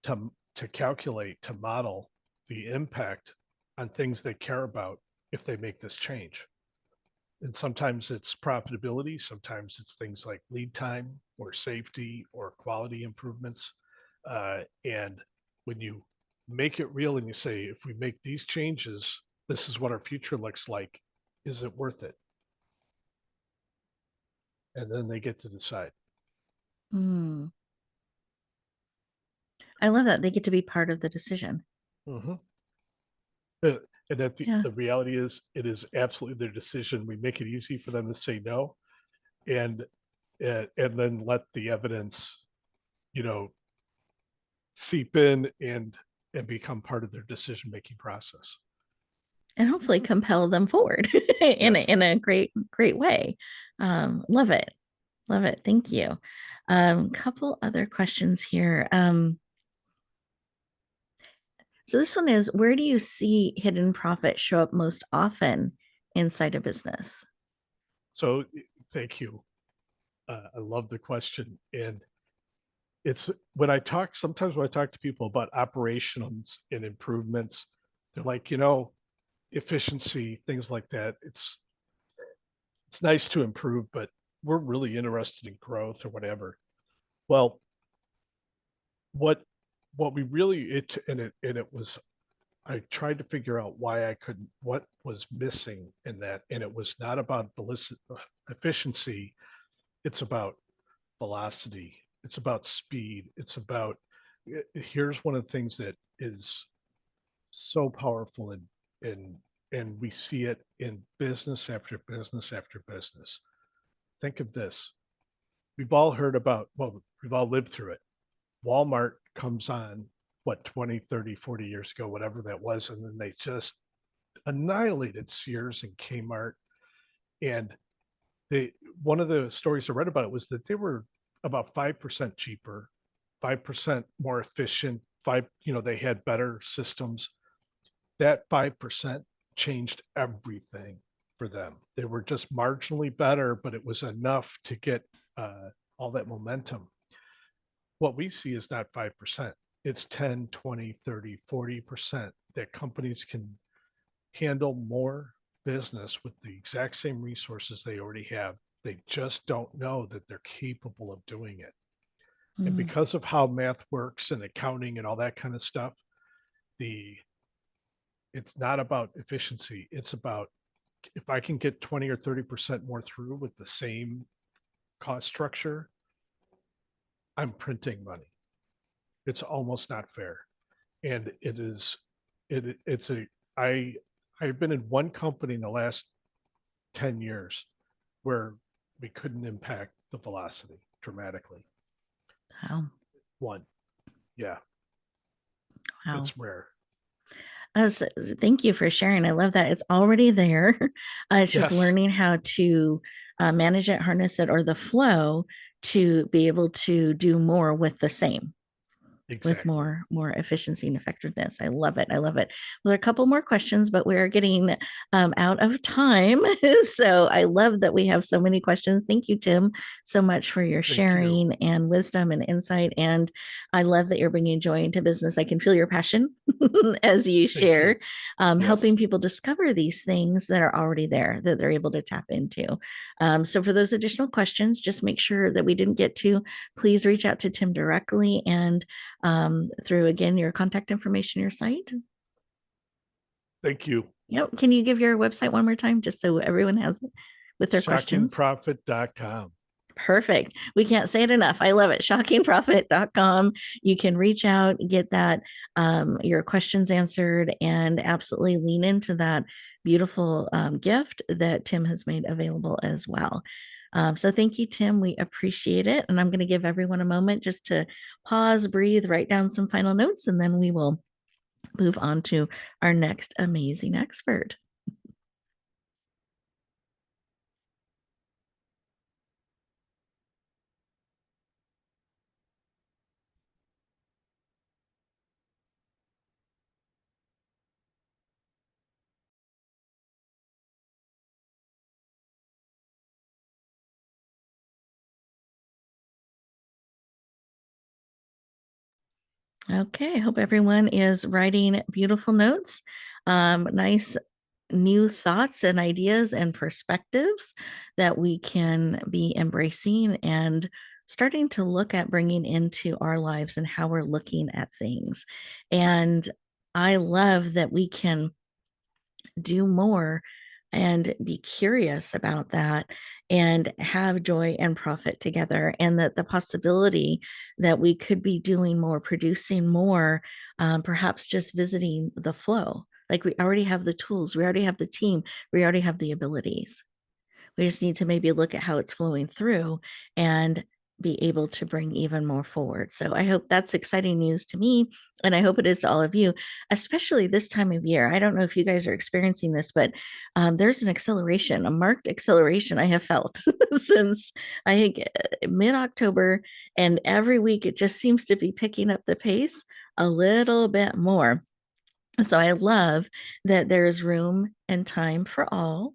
to to calculate, to model the impact on things they care about if they make this change. And sometimes it's profitability, sometimes it's things like lead time or safety or quality improvements. And when you make it real and you say, if we make these changes, this is what our future looks like, is it worth it? And then they get to decide. Hmm. I love that they get to be part of the decision. Mm-hmm. And that Yeah. the reality is, it is absolutely their decision. We make it easy for them to say no, and then let the evidence, you know, seep in and become part of their decision making process. And hopefully compel them forward in Yes. in a great way. Love it. Love it. Thank you. Couple other questions here. So this one is, where do you see hidden profit show up most often inside a business? So thank you. I love the question. And it's sometimes when I talk to people about operations and improvements, they're like, efficiency, things like that. It's nice to improve, but we're really interested in growth or whatever. Well, what what we really it was, I tried to figure out why I couldn't, what was missing in that, and it was not about efficiency. It's about velocity. It's about speed. It's about, here's one of the things that is so powerful and we see it in business after business after business. Think of this. We've all heard about, well, we've all lived through it. Walmart comes on, what, 20, 30, 40 years ago, whatever that was, and then they just annihilated Sears and Kmart. And they, one of the stories I read about it was that they were about 5% cheaper, 5% more efficient, they had better systems. That 5% changed everything for them. They were just marginally better, but it was enough to get all that momentum. What we see is not 5%. It's 10, 20, 30, 40% that companies can handle more business with the exact same resources they already have. They just don't know that they're capable of doing it. And Mm. because of how math works and accounting and all that kind of stuff, the it's not about efficiency. It's about, if I can get 20 or 30% more through with the same cost structure, I'm printing money. It's almost not fair. And it's a, I, I've been in one company in the last 10 years where we couldn't impact the velocity dramatically. Wow. One. Yeah. Wow. It's rare. Thank you for sharing. I love that. It's already there. It's just Yes. learning how to manage it, harness it, or the flow to be able to do more with the same. Exactly. With more efficiency and effectiveness. I love it. I love it. Well, there are a couple more questions, but we are getting out of time. So I love that we have so many questions. Thank you, Tim, so much for your Thank sharing and wisdom and insight. And I love that you're bringing joy into business. I can feel your passion as you share, Yes. helping people discover these things that are already there that they're able to tap into. So for those additional questions, just make sure that we didn't get to, please reach out to Tim directly and through, again, your contact information, your site. Thank you. Yep. Can you give your website one more time just so everyone has it with their questions? Shockingprofit.com. Perfect. We can't say it enough. I love it. Shockingprofit.com. You can reach out, get that, your questions answered, and absolutely lean into that beautiful gift that Tim has made available as well. So thank you, Tim. We appreciate it. And I'm going to give everyone a moment just to pause, breathe, write down some final notes, and then we will move on to our next amazing expert. Okay, I hope everyone is writing beautiful notes, nice new thoughts and ideas and perspectives that we can be embracing and starting to look at bringing into our lives and how we're looking at things. And I love that we can do more and be curious about that and have joy and profit together, and that the possibility that we could be doing more, producing more, perhaps just visiting the flow. Like, we already have the tools, we already have the team, we already have the abilities. We just need to maybe look at how it's flowing through and be able to bring even more forward. So I hope that's exciting news to me. And I hope it is to all of you, especially this time of year. I don't know if you guys are experiencing this, but there's an acceleration, a marked acceleration I have felt since, I think, mid October. And every week it just seems to be picking up the pace a little bit more. So I love that there is room and time for all,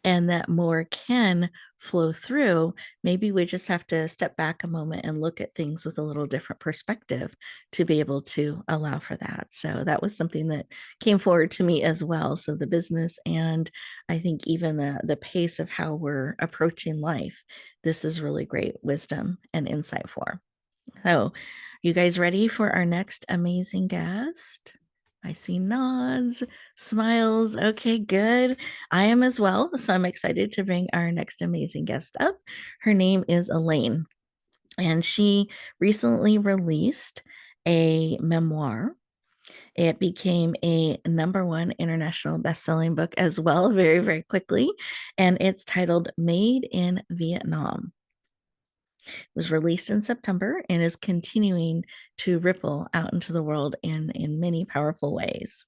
and that more can flow through. Maybe we just have to step back a moment and look at things with a little different perspective to be able to allow for that. So that was something that came forward to me as well. So the business, and I think even the pace of how we're approaching life, this is really great wisdom and insight for. So, you guys ready for our next amazing guest? I see nods, smiles. Okay, good. I am as well. So I'm excited to bring our next amazing guest up. Her name is Elaine, and she recently released a memoir. It became a #1 international best-selling book as well, very, very quickly. And it's titled Made in Vietnam. Was released in September and is continuing to ripple out into the world in many powerful ways.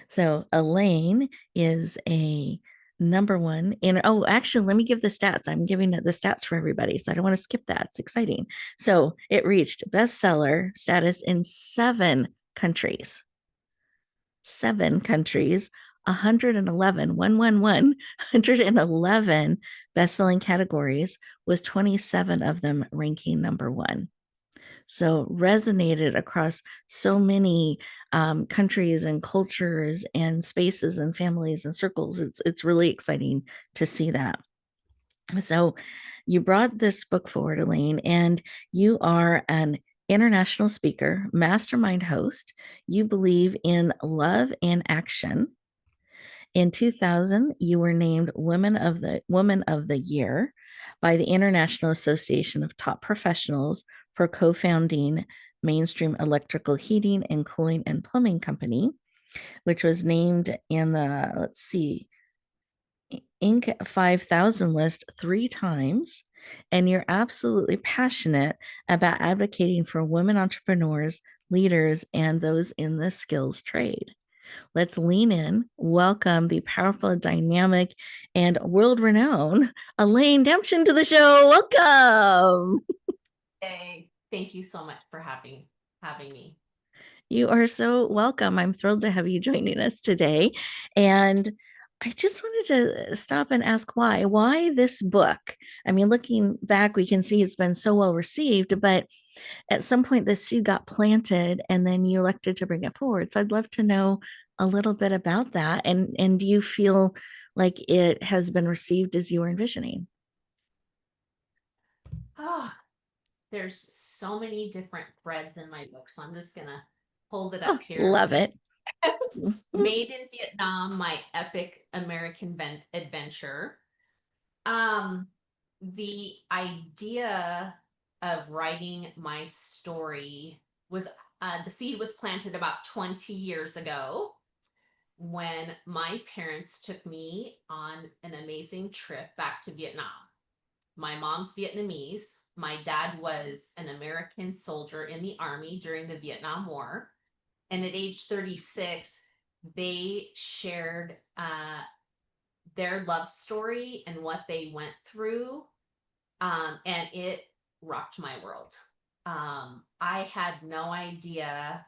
So Elaine is a #1 in, oh, actually, let me give the stats. I'm giving the stats for everybody, so I don't want to skip that. It's exciting. So it reached bestseller status in 7 countries. 7 countries, 111, 111 best-selling categories, with 27 of them ranking #1. So resonated across so many countries and cultures and spaces and families and circles. It's really exciting to see that. So you brought this book forward, Elaine, and you are an international speaker, mastermind host. You believe in love and action. In 2000, you were named Woman of the Year by the International Association of Top Professionals for co-founding Mainstream Electrical Heating and Cooling and Plumbing Company, which was named in the, let's see, Inc. 5000 list 3 times. And you're absolutely passionate about advocating for women entrepreneurs, leaders, and those in the skills trade. Let's lean in, welcome the powerful, dynamic, and world-renowned Elaine Demption to the show. Welcome. Hey, thank you so much for having me. You are so welcome. I'm thrilled to have you joining us today. And I just wanted to stop and ask why. Why this book? I mean, looking back, we can see it's been so well received, but at some point the seed got planted and then you elected to bring it forward. So I'd love to know a little bit about that. And do you feel like it has been received as you were envisioning? Oh, there's so many different threads in my book, so I'm just gonna hold it Oh, up here. love it. Made in Vietnam, my epic American adventure. The idea of writing my story was the seed was planted about 20 years ago when my parents took me on an amazing trip back to Vietnam. My mom's Vietnamese. My dad was an American soldier in the Army during the Vietnam War. And at age 36, they shared their love story and what they went through. And it rocked my world. I had no idea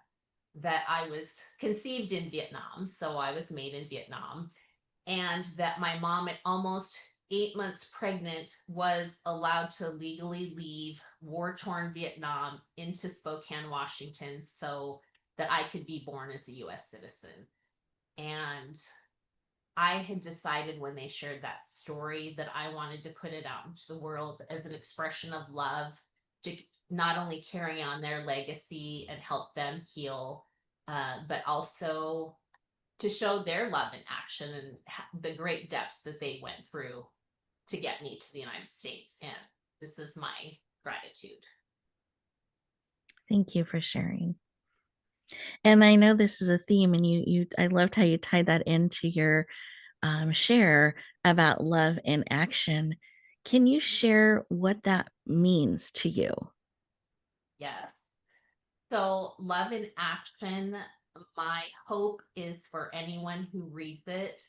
that I was conceived in Vietnam. So I was made in Vietnam. And that my mom at almost 8 months pregnant, was allowed to legally leave war-torn Vietnam into Spokane, Washington, so that I could be born as a US citizen. And I had decided when they shared that story that I wanted to put it out into the world as an expression of love, to not only carry on their legacy and help them heal, but also to show their love in action and the great depths that they went through to get me to the United States. And this is my gratitude. Thank you for sharing. And I know this is a theme, and I loved how you tied that into your share about love in action. Can you share what that means to you? Yes. So, Love in Action, my hope is for anyone who reads it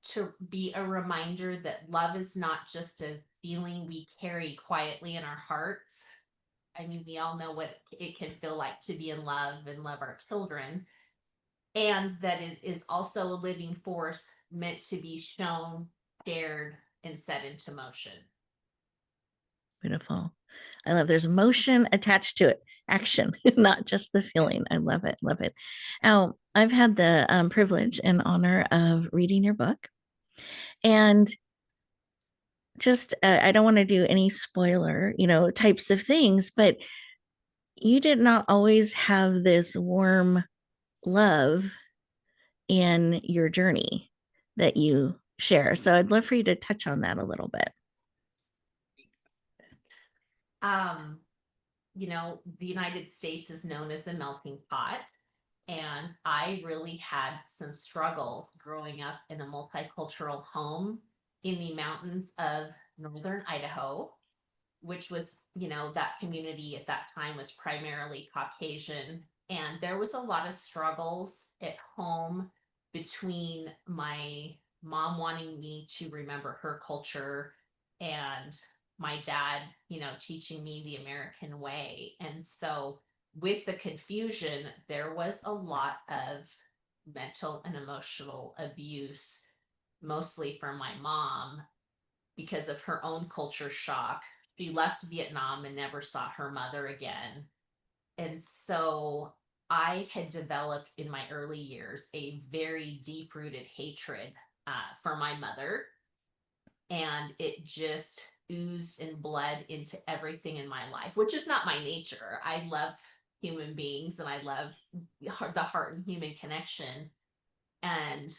to be a reminder that love is not just a feeling we carry quietly in our hearts. I mean, we all know what it can feel like to be in love and love our children, and that it is also a living force meant to be shown, shared, and set into motion. Beautiful. I love there's emotion attached to it, action, not just the feeling. I love it. Love it. Now, I've had the privilege and honor of reading your book. And just, I don't want to do any spoiler, types of things, but you did not always have this warm love in your journey that you share. So I'd love for you to touch on that a little bit. The United States is known as a melting pot, and I really had some struggles growing up in a multicultural home in the mountains of northern Idaho, which was, that community at that time was primarily Caucasian. And there was a lot of struggles at home between my mom wanting me to remember her culture and my dad, teaching me the American way. And so with the confusion, there was a lot of mental and emotional abuse, mostly from my mom, because of her own culture shock. She left Vietnam and never saw her mother again. And so I had developed in my early years a very deep rooted hatred for my mother. And it just oozed and bled into everything in my life, which is not my nature. I love human beings and I love the heart and human connection. And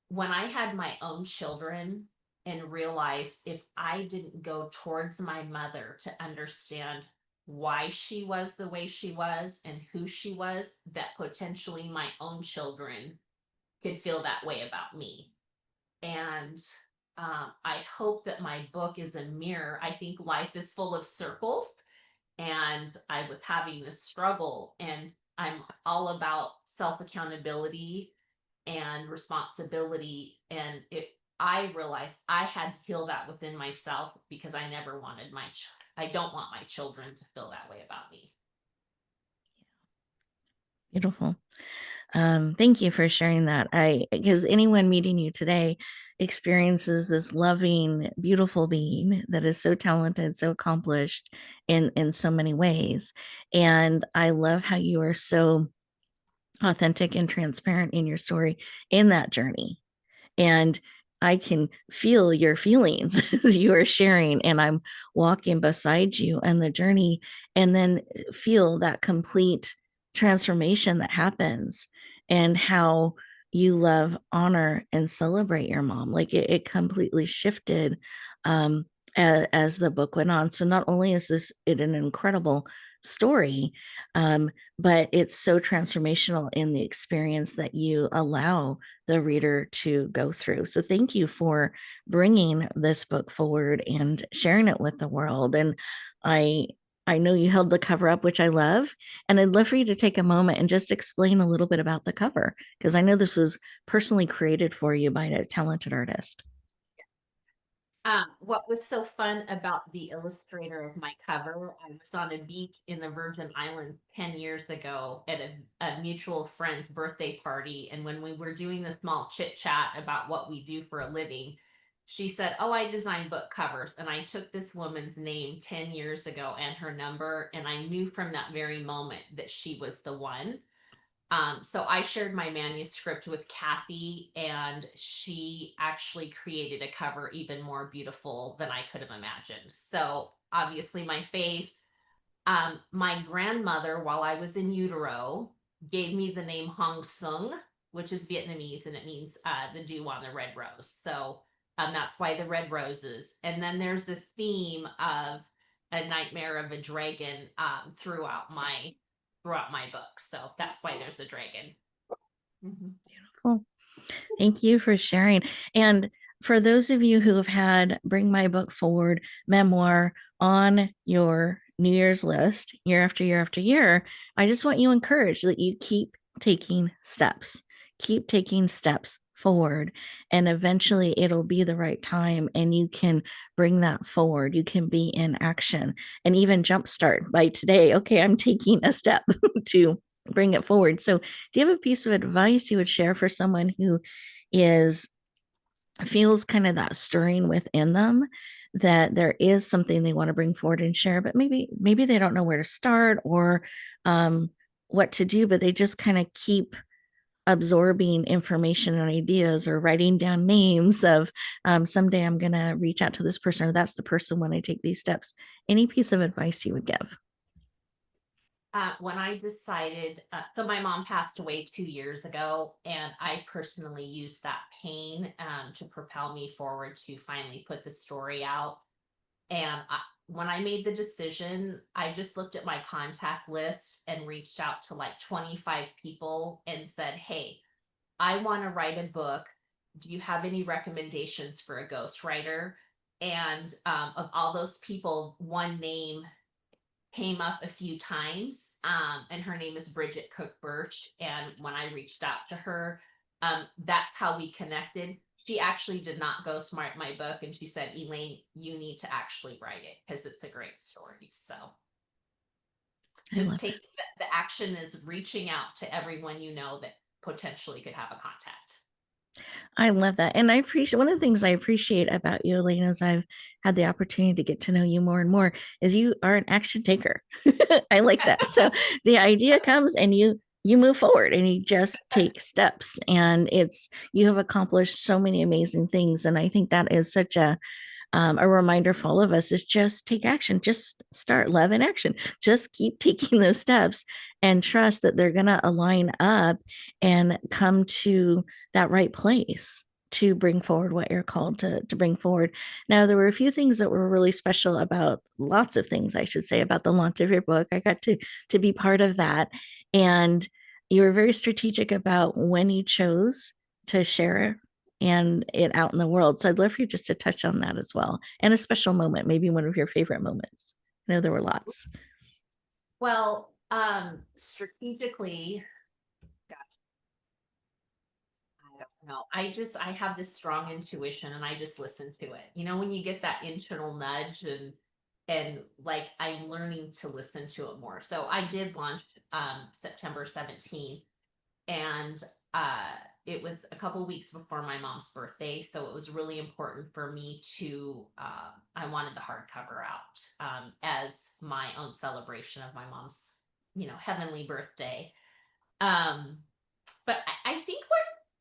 when I had my own children and realized if I didn't go towards my mother to understand why she was the way she was and who she was, that potentially my own children could feel that way about me. And I hope that my book is a mirror. I think life is full of circles, and I was having this struggle, and I'm all about self accountability and responsibility. And I realized I had to heal that within myself because I never wanted I don't want my children to feel that way about me. Beautiful. Thank you for sharing that. Because anyone meeting you today experiences this loving, beautiful being that is so talented, so accomplished in so many ways. And I love how you are so authentic and transparent in your story in that journey. And I can feel your feelings as you are sharing, and I'm walking beside you on the journey, and then feel that complete transformation that happens, and how you love, honor, and celebrate your mom. Like it completely shifted as the book went on. So not only is it an incredible story, but it's so transformational in the experience that you allow the reader to go through. So thank you for bringing this book forward and sharing it with the world. And I know you held the cover up, which I love, and I'd love for you to take a moment and just explain a little bit about the cover, because I know this was personally created for you by a talented artist. What was so fun about the illustrator of my cover, I was on a beach in the Virgin Islands 10 years ago at a mutual friend's birthday party. And when we were doing the small chit chat about what we do for a living, she said, "Oh, I design book covers." And I took this woman's name 10 years ago and her number, and I knew from that very moment that she was the one. So I shared my manuscript with Kathy, and she actually created a cover even more beautiful than I could have imagined. So obviously, my face. My grandmother, while I was in utero, gave me the name Hong Sung, which is Vietnamese, and it means the dew on the red rose. So that's why the red roses. And then there's the theme of a nightmare of a dragon throughout my book. So that's why there's a dragon. Mm-hmm. Beautiful. Thank you for sharing. And for those of you who have had Bring My Book Forward memoir on your New Year's list year after year after year, I just want you encouraged that you keep taking steps, forward, and eventually it'll be the right time and you can bring that forward. You can be in action and even jumpstart by today. Okay, I'm taking a step to bring it forward. So, do you have a piece of advice you would share for someone who is feels kind of that stirring within them, that there is something they want to bring forward and share, but maybe they don't know where to start or what to do, but they just kind of keep absorbing information and ideas or writing down names of someday I'm going to reach out to this person or that's the person when I take these steps. Any piece of advice you would give? When I decided, so my mom passed away 2 years ago, and I personally used that pain to propel me forward to finally put the story out. And when I made the decision, I just looked at my contact list and reached out to like 25 people and said, "Hey, I want to write a book. Do you have any recommendations for a ghostwriter?" And of all those people, one name came up a few times, and her name is Bridget Cook Birch. And when I reached out to her, that's how we connected. She actually did not ghostwrite my book, and she said, "Elaine, you need to actually write it because it's a great story." So just take the action is reaching out to everyone you know that potentially could have a contact. I love that. And I appreciate one of the things I appreciate about you, Elaine, as I've had the opportunity to get to know you more and more, is you are an action taker. I like that. So the idea comes and you move forward and you just take steps. And you have accomplished so many amazing things. And I think that is such a reminder for all of us is just take action, just start, love in action, just keep taking those steps and trust that they're going to align up and come to that right place to bring forward what you're called to bring forward. Now, there were a few things that were really special about lots of things, I should say, about the launch of your book. I got to be part of that. And you were very strategic about when you chose to share and it out in the world. So I'd love for you just to touch on that as well. And a special moment, maybe one of your favorite moments. I know there were lots. Well, strategically, gosh, I don't know. I have this strong intuition and I just listen to it. You know, when you get that internal nudge and like I'm learning to listen to it more. So I did launch September 17th, and it was a couple weeks before my mom's birthday, so it was really important for me to I wanted the hardcover out as my own celebration of my mom's heavenly birthday. But I think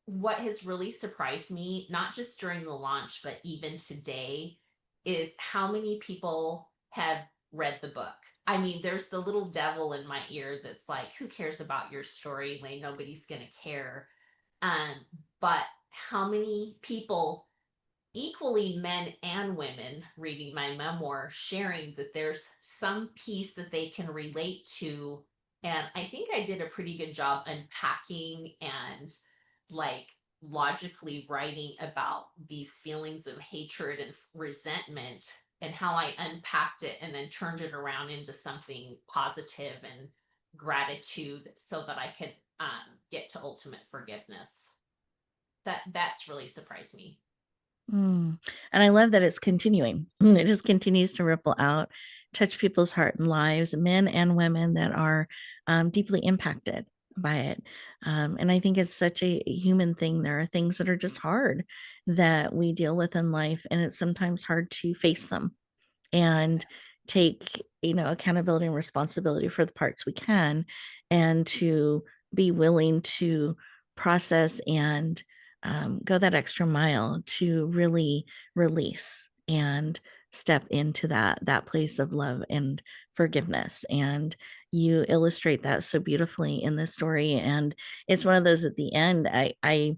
what has really surprised me, not just during the launch but even today, is how many people have read the book. I mean, there's the little devil in my ear that's like, who cares about your story? Like, nobody's gonna care. Um, but how many people, equally men and women, reading my memoir, sharing that there's some piece that they can relate to. And I think I did a pretty good job unpacking and like logically writing about these feelings of hatred and resentment and how I unpacked it and then turned it around into something positive and gratitude so that I could get to ultimate forgiveness. That's really surprised me. And I love that it's continuing. It just continues to ripple out, touch people's heart and lives, men and women that are deeply impacted by it. And I think it's such a human thing. There are things that are just hard that we deal with in life, and it's sometimes hard to face them and take, accountability and responsibility for the parts we can, and to be willing to process and go that extra mile to really release and step into that place of love and forgiveness. And you illustrate that so beautifully in this story. And it's one of those at the end, I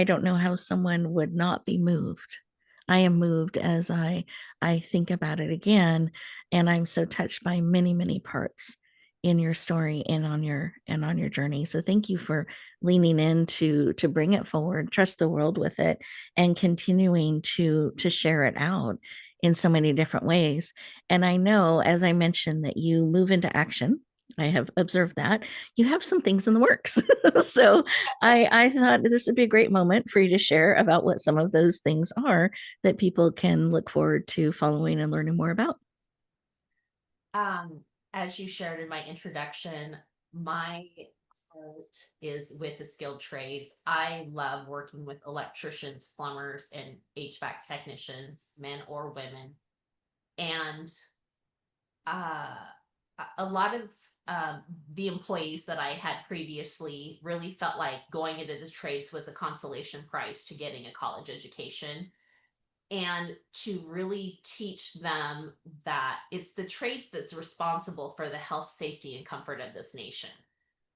don't know how someone would not be moved. I am moved as I think about it again, and I'm so touched by many, many parts in your story and on your journey. So thank you for leaning in to bring it forward, trust the world with it, and continuing to share it out in so many different ways. And I know, as I mentioned, that you move into action. I have observed that you have some things in the works. So I thought this would be a great moment for you to share about what some of those things are that people can look forward to following and learning more about. Um, as you shared in my introduction, my heart is with the skilled trades. I love working with electricians, plumbers, and HVAC technicians, men or women. And a lot of the employees that I had previously really felt like going into the trades was a consolation prize to getting a college education, and to really teach them that it's the trades that's responsible for the health, safety, and comfort of this nation.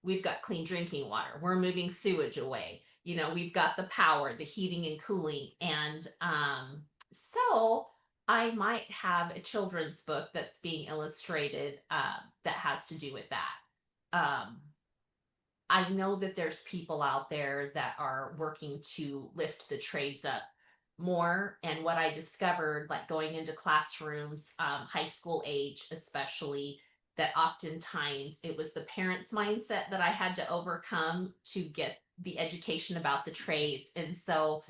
We've got clean drinking water. We're moving sewage away. We've got the power, the heating and cooling. And so I might have a children's book that's being illustrated that has to do with that. I know that there's people out there that are working to lift the trades up more. And what I discovered, like going into classrooms, high school age especially, that oftentimes it was the parents' mindset that I had to overcome to get the education about the trades. And so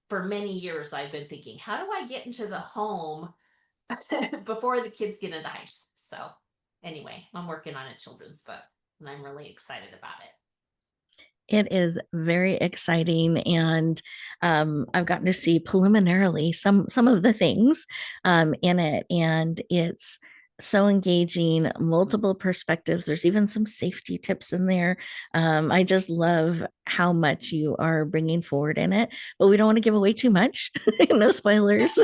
for many years, I've been thinking, how do I get into the home before the kids get into high school? So anyway, I'm working on a children's book, and I'm really excited about it. It is very exciting, and I've gotten to see preliminarily some of the things in it, and it's so engaging, multiple perspectives. There's even some safety tips in there. I just love how much you are bringing forward in it, but we don't want to give away too much. No spoilers,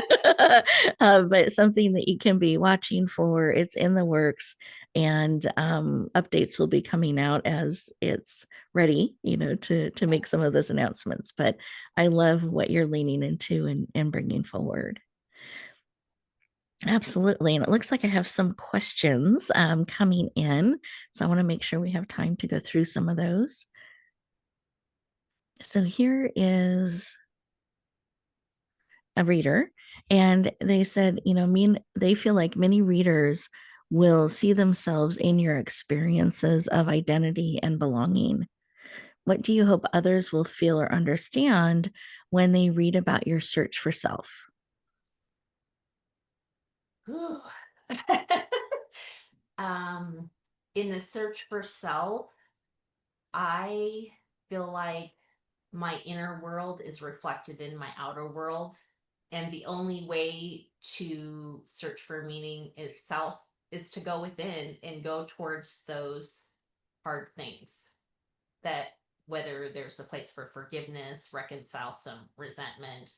but something that you can be watching for. It's in the works, and updates will be coming out as it's ready, to make some of those announcements. But I love what you're leaning into and bringing forward. Absolutely. And it looks like I have some questions coming in. So I want to make sure we have time to go through some of those. So here is a reader, and they said, they feel like many readers will see themselves in your experiences of identity and belonging. What do you hope others will feel or understand when they read about your search for self? In the search for self, I feel like my inner world is reflected in my outer world. And the only way to search for meaning itself is to go within and go towards those hard things, that whether there's a place for forgiveness, reconcile some resentment,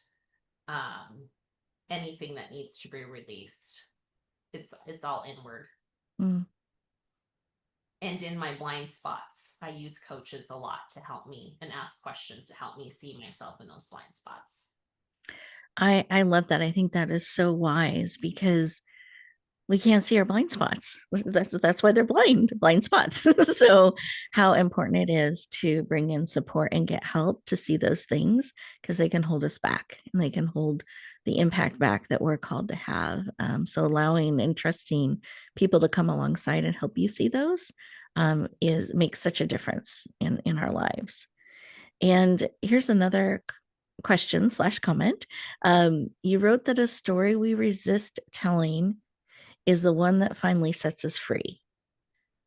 anything that needs to be released. It's all inward. Mm. And in my blind spots, I use coaches a lot to help me and ask questions to help me see myself in those blind spots. I love that. I think that is so wise, because we can't see our blind spots. That's why they're blind spots. So how important it is to bring in support and get help to see those things, because they can hold us back and they can hold the impact back that we're called to have. So allowing and trusting people to come alongside and help you see those makes such a difference in our lives. And here's another question/comment. You wrote that a story we resist telling is the one that finally sets us free.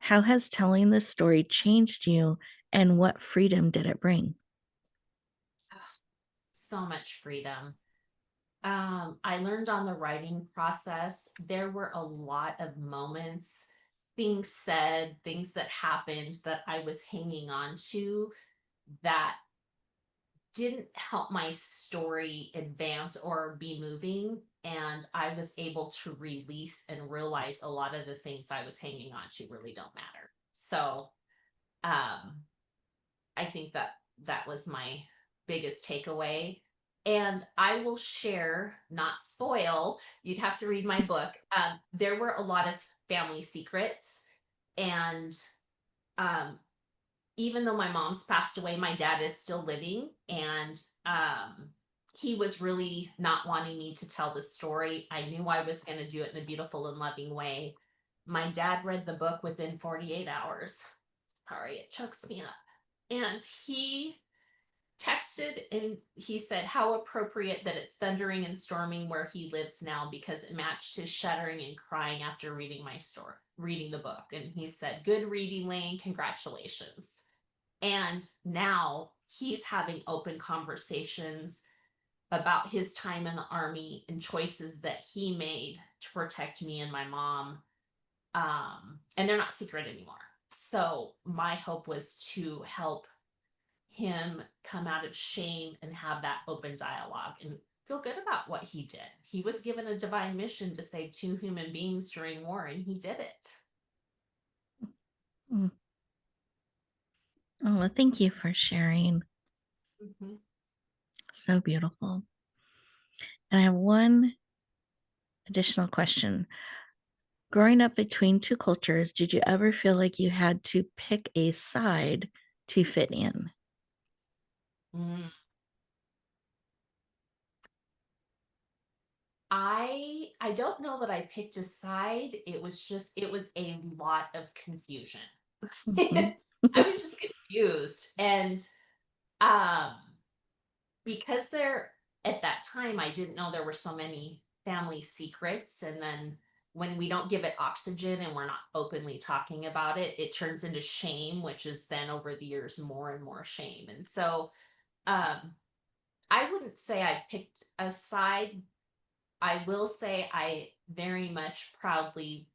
How has telling this story changed you, and what freedom did it bring? So much freedom. I learned on the writing process, there were a lot of moments being said, things that happened that I was hanging on to that didn't help my story advance or be moving. And I was able to release and realize a lot of the things I was hanging on to really don't matter. So I think that was my biggest takeaway. And I will share, not spoil, you'd have to read my book. There were a lot of family secrets. And um, even though my mom's passed away, my dad is still living. And he was really not wanting me to tell the story. I knew I was going to do it in a beautiful and loving way. My dad read the book within 48 hours. Sorry, it chokes me up. And he texted and he said how appropriate that it's thundering and storming where he lives now, because it matched his shuddering and crying after reading the book. And he said, good reading, Lane, congratulations. And now he's having open conversations about his time in the Army and choices that he made to protect me and my mom. And they're not secret anymore. So my hope was to help him come out of shame and have that open dialogue and feel good about what he did. He was given a divine mission to save 2 human beings during war, and he did it. Mm. Oh, well, thank you for sharing. Mm-hmm. So beautiful. And I have one additional question. Growing up between two cultures, did you ever feel like you had to pick a side to fit in? Mm. I don't know that I picked a side. It was a lot of confusion. Mhm. I was just confused. And um because at that time I didn't know there were so many family secrets, and then when we don't give it oxygen and we're not openly talking about it, it turns into shame, which is then over the years more and more shame. And so um I wouldn't say I picked a side. I will say I very much proudly,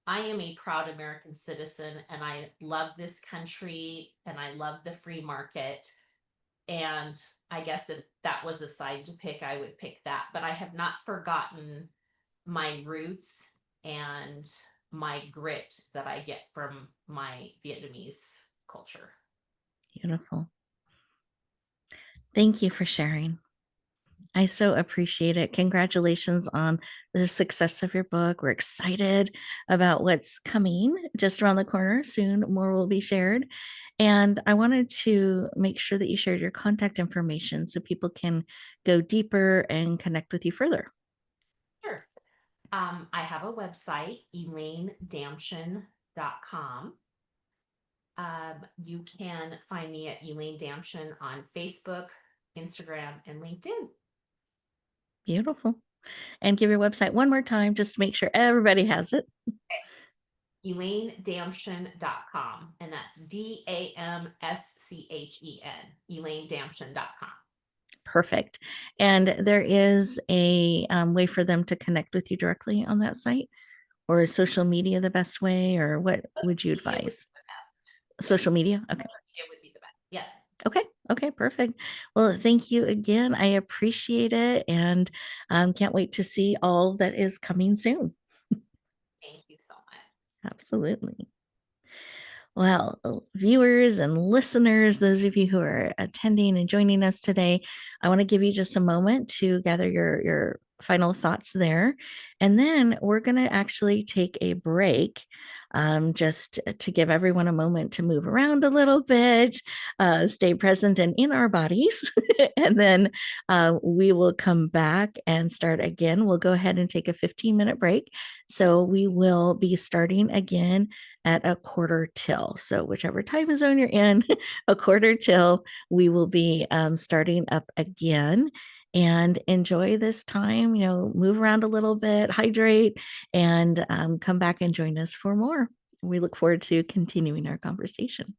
I am a proud American citizen, and I love this country and I love the free market. And I guess if that was a side to pick, I would pick that. But I have not forgotten my roots and my grit that I get from my Vietnamese culture. Beautiful. Thank you for sharing. I so appreciate it. Congratulations on the success of your book. We're excited about what's coming just around the corner. Soon more will be shared. And I wanted to make sure that you shared your contact information so people can go deeper and connect with you further. Sure. I have a website, elainedamshin.com. You can find me at Elaine Damshin on Facebook, Instagram, and LinkedIn. Beautiful. And give your website one more time just to make sure everybody has it. ElaineDamshin.com, and that's DAMSCHEN, ElaineDamshin.com. Perfect. And there is a way for them to connect with you directly on that site, or is social media the best way, or what would you advise? Social media? Okay. It would be the best. Yeah. Okay. Okay. Perfect. Well, thank you again. I appreciate it, and can't wait to see all that is coming soon. Thank you so much. Absolutely. Well, viewers and listeners, those of you who are attending and joining us today, I want to give you just a moment to gather your final thoughts there. And then we're going to actually take a break, just to give everyone a moment to move around a little bit, stay present and in our bodies. And then we will come back and start again. We'll go ahead and take a 15-minute break. So we will be starting again at a quarter till. So whichever time zone you're in, a quarter till, we will be starting up again. And enjoy this time, move around a little bit, hydrate, and come back and join us for more. We look forward to continuing our conversation.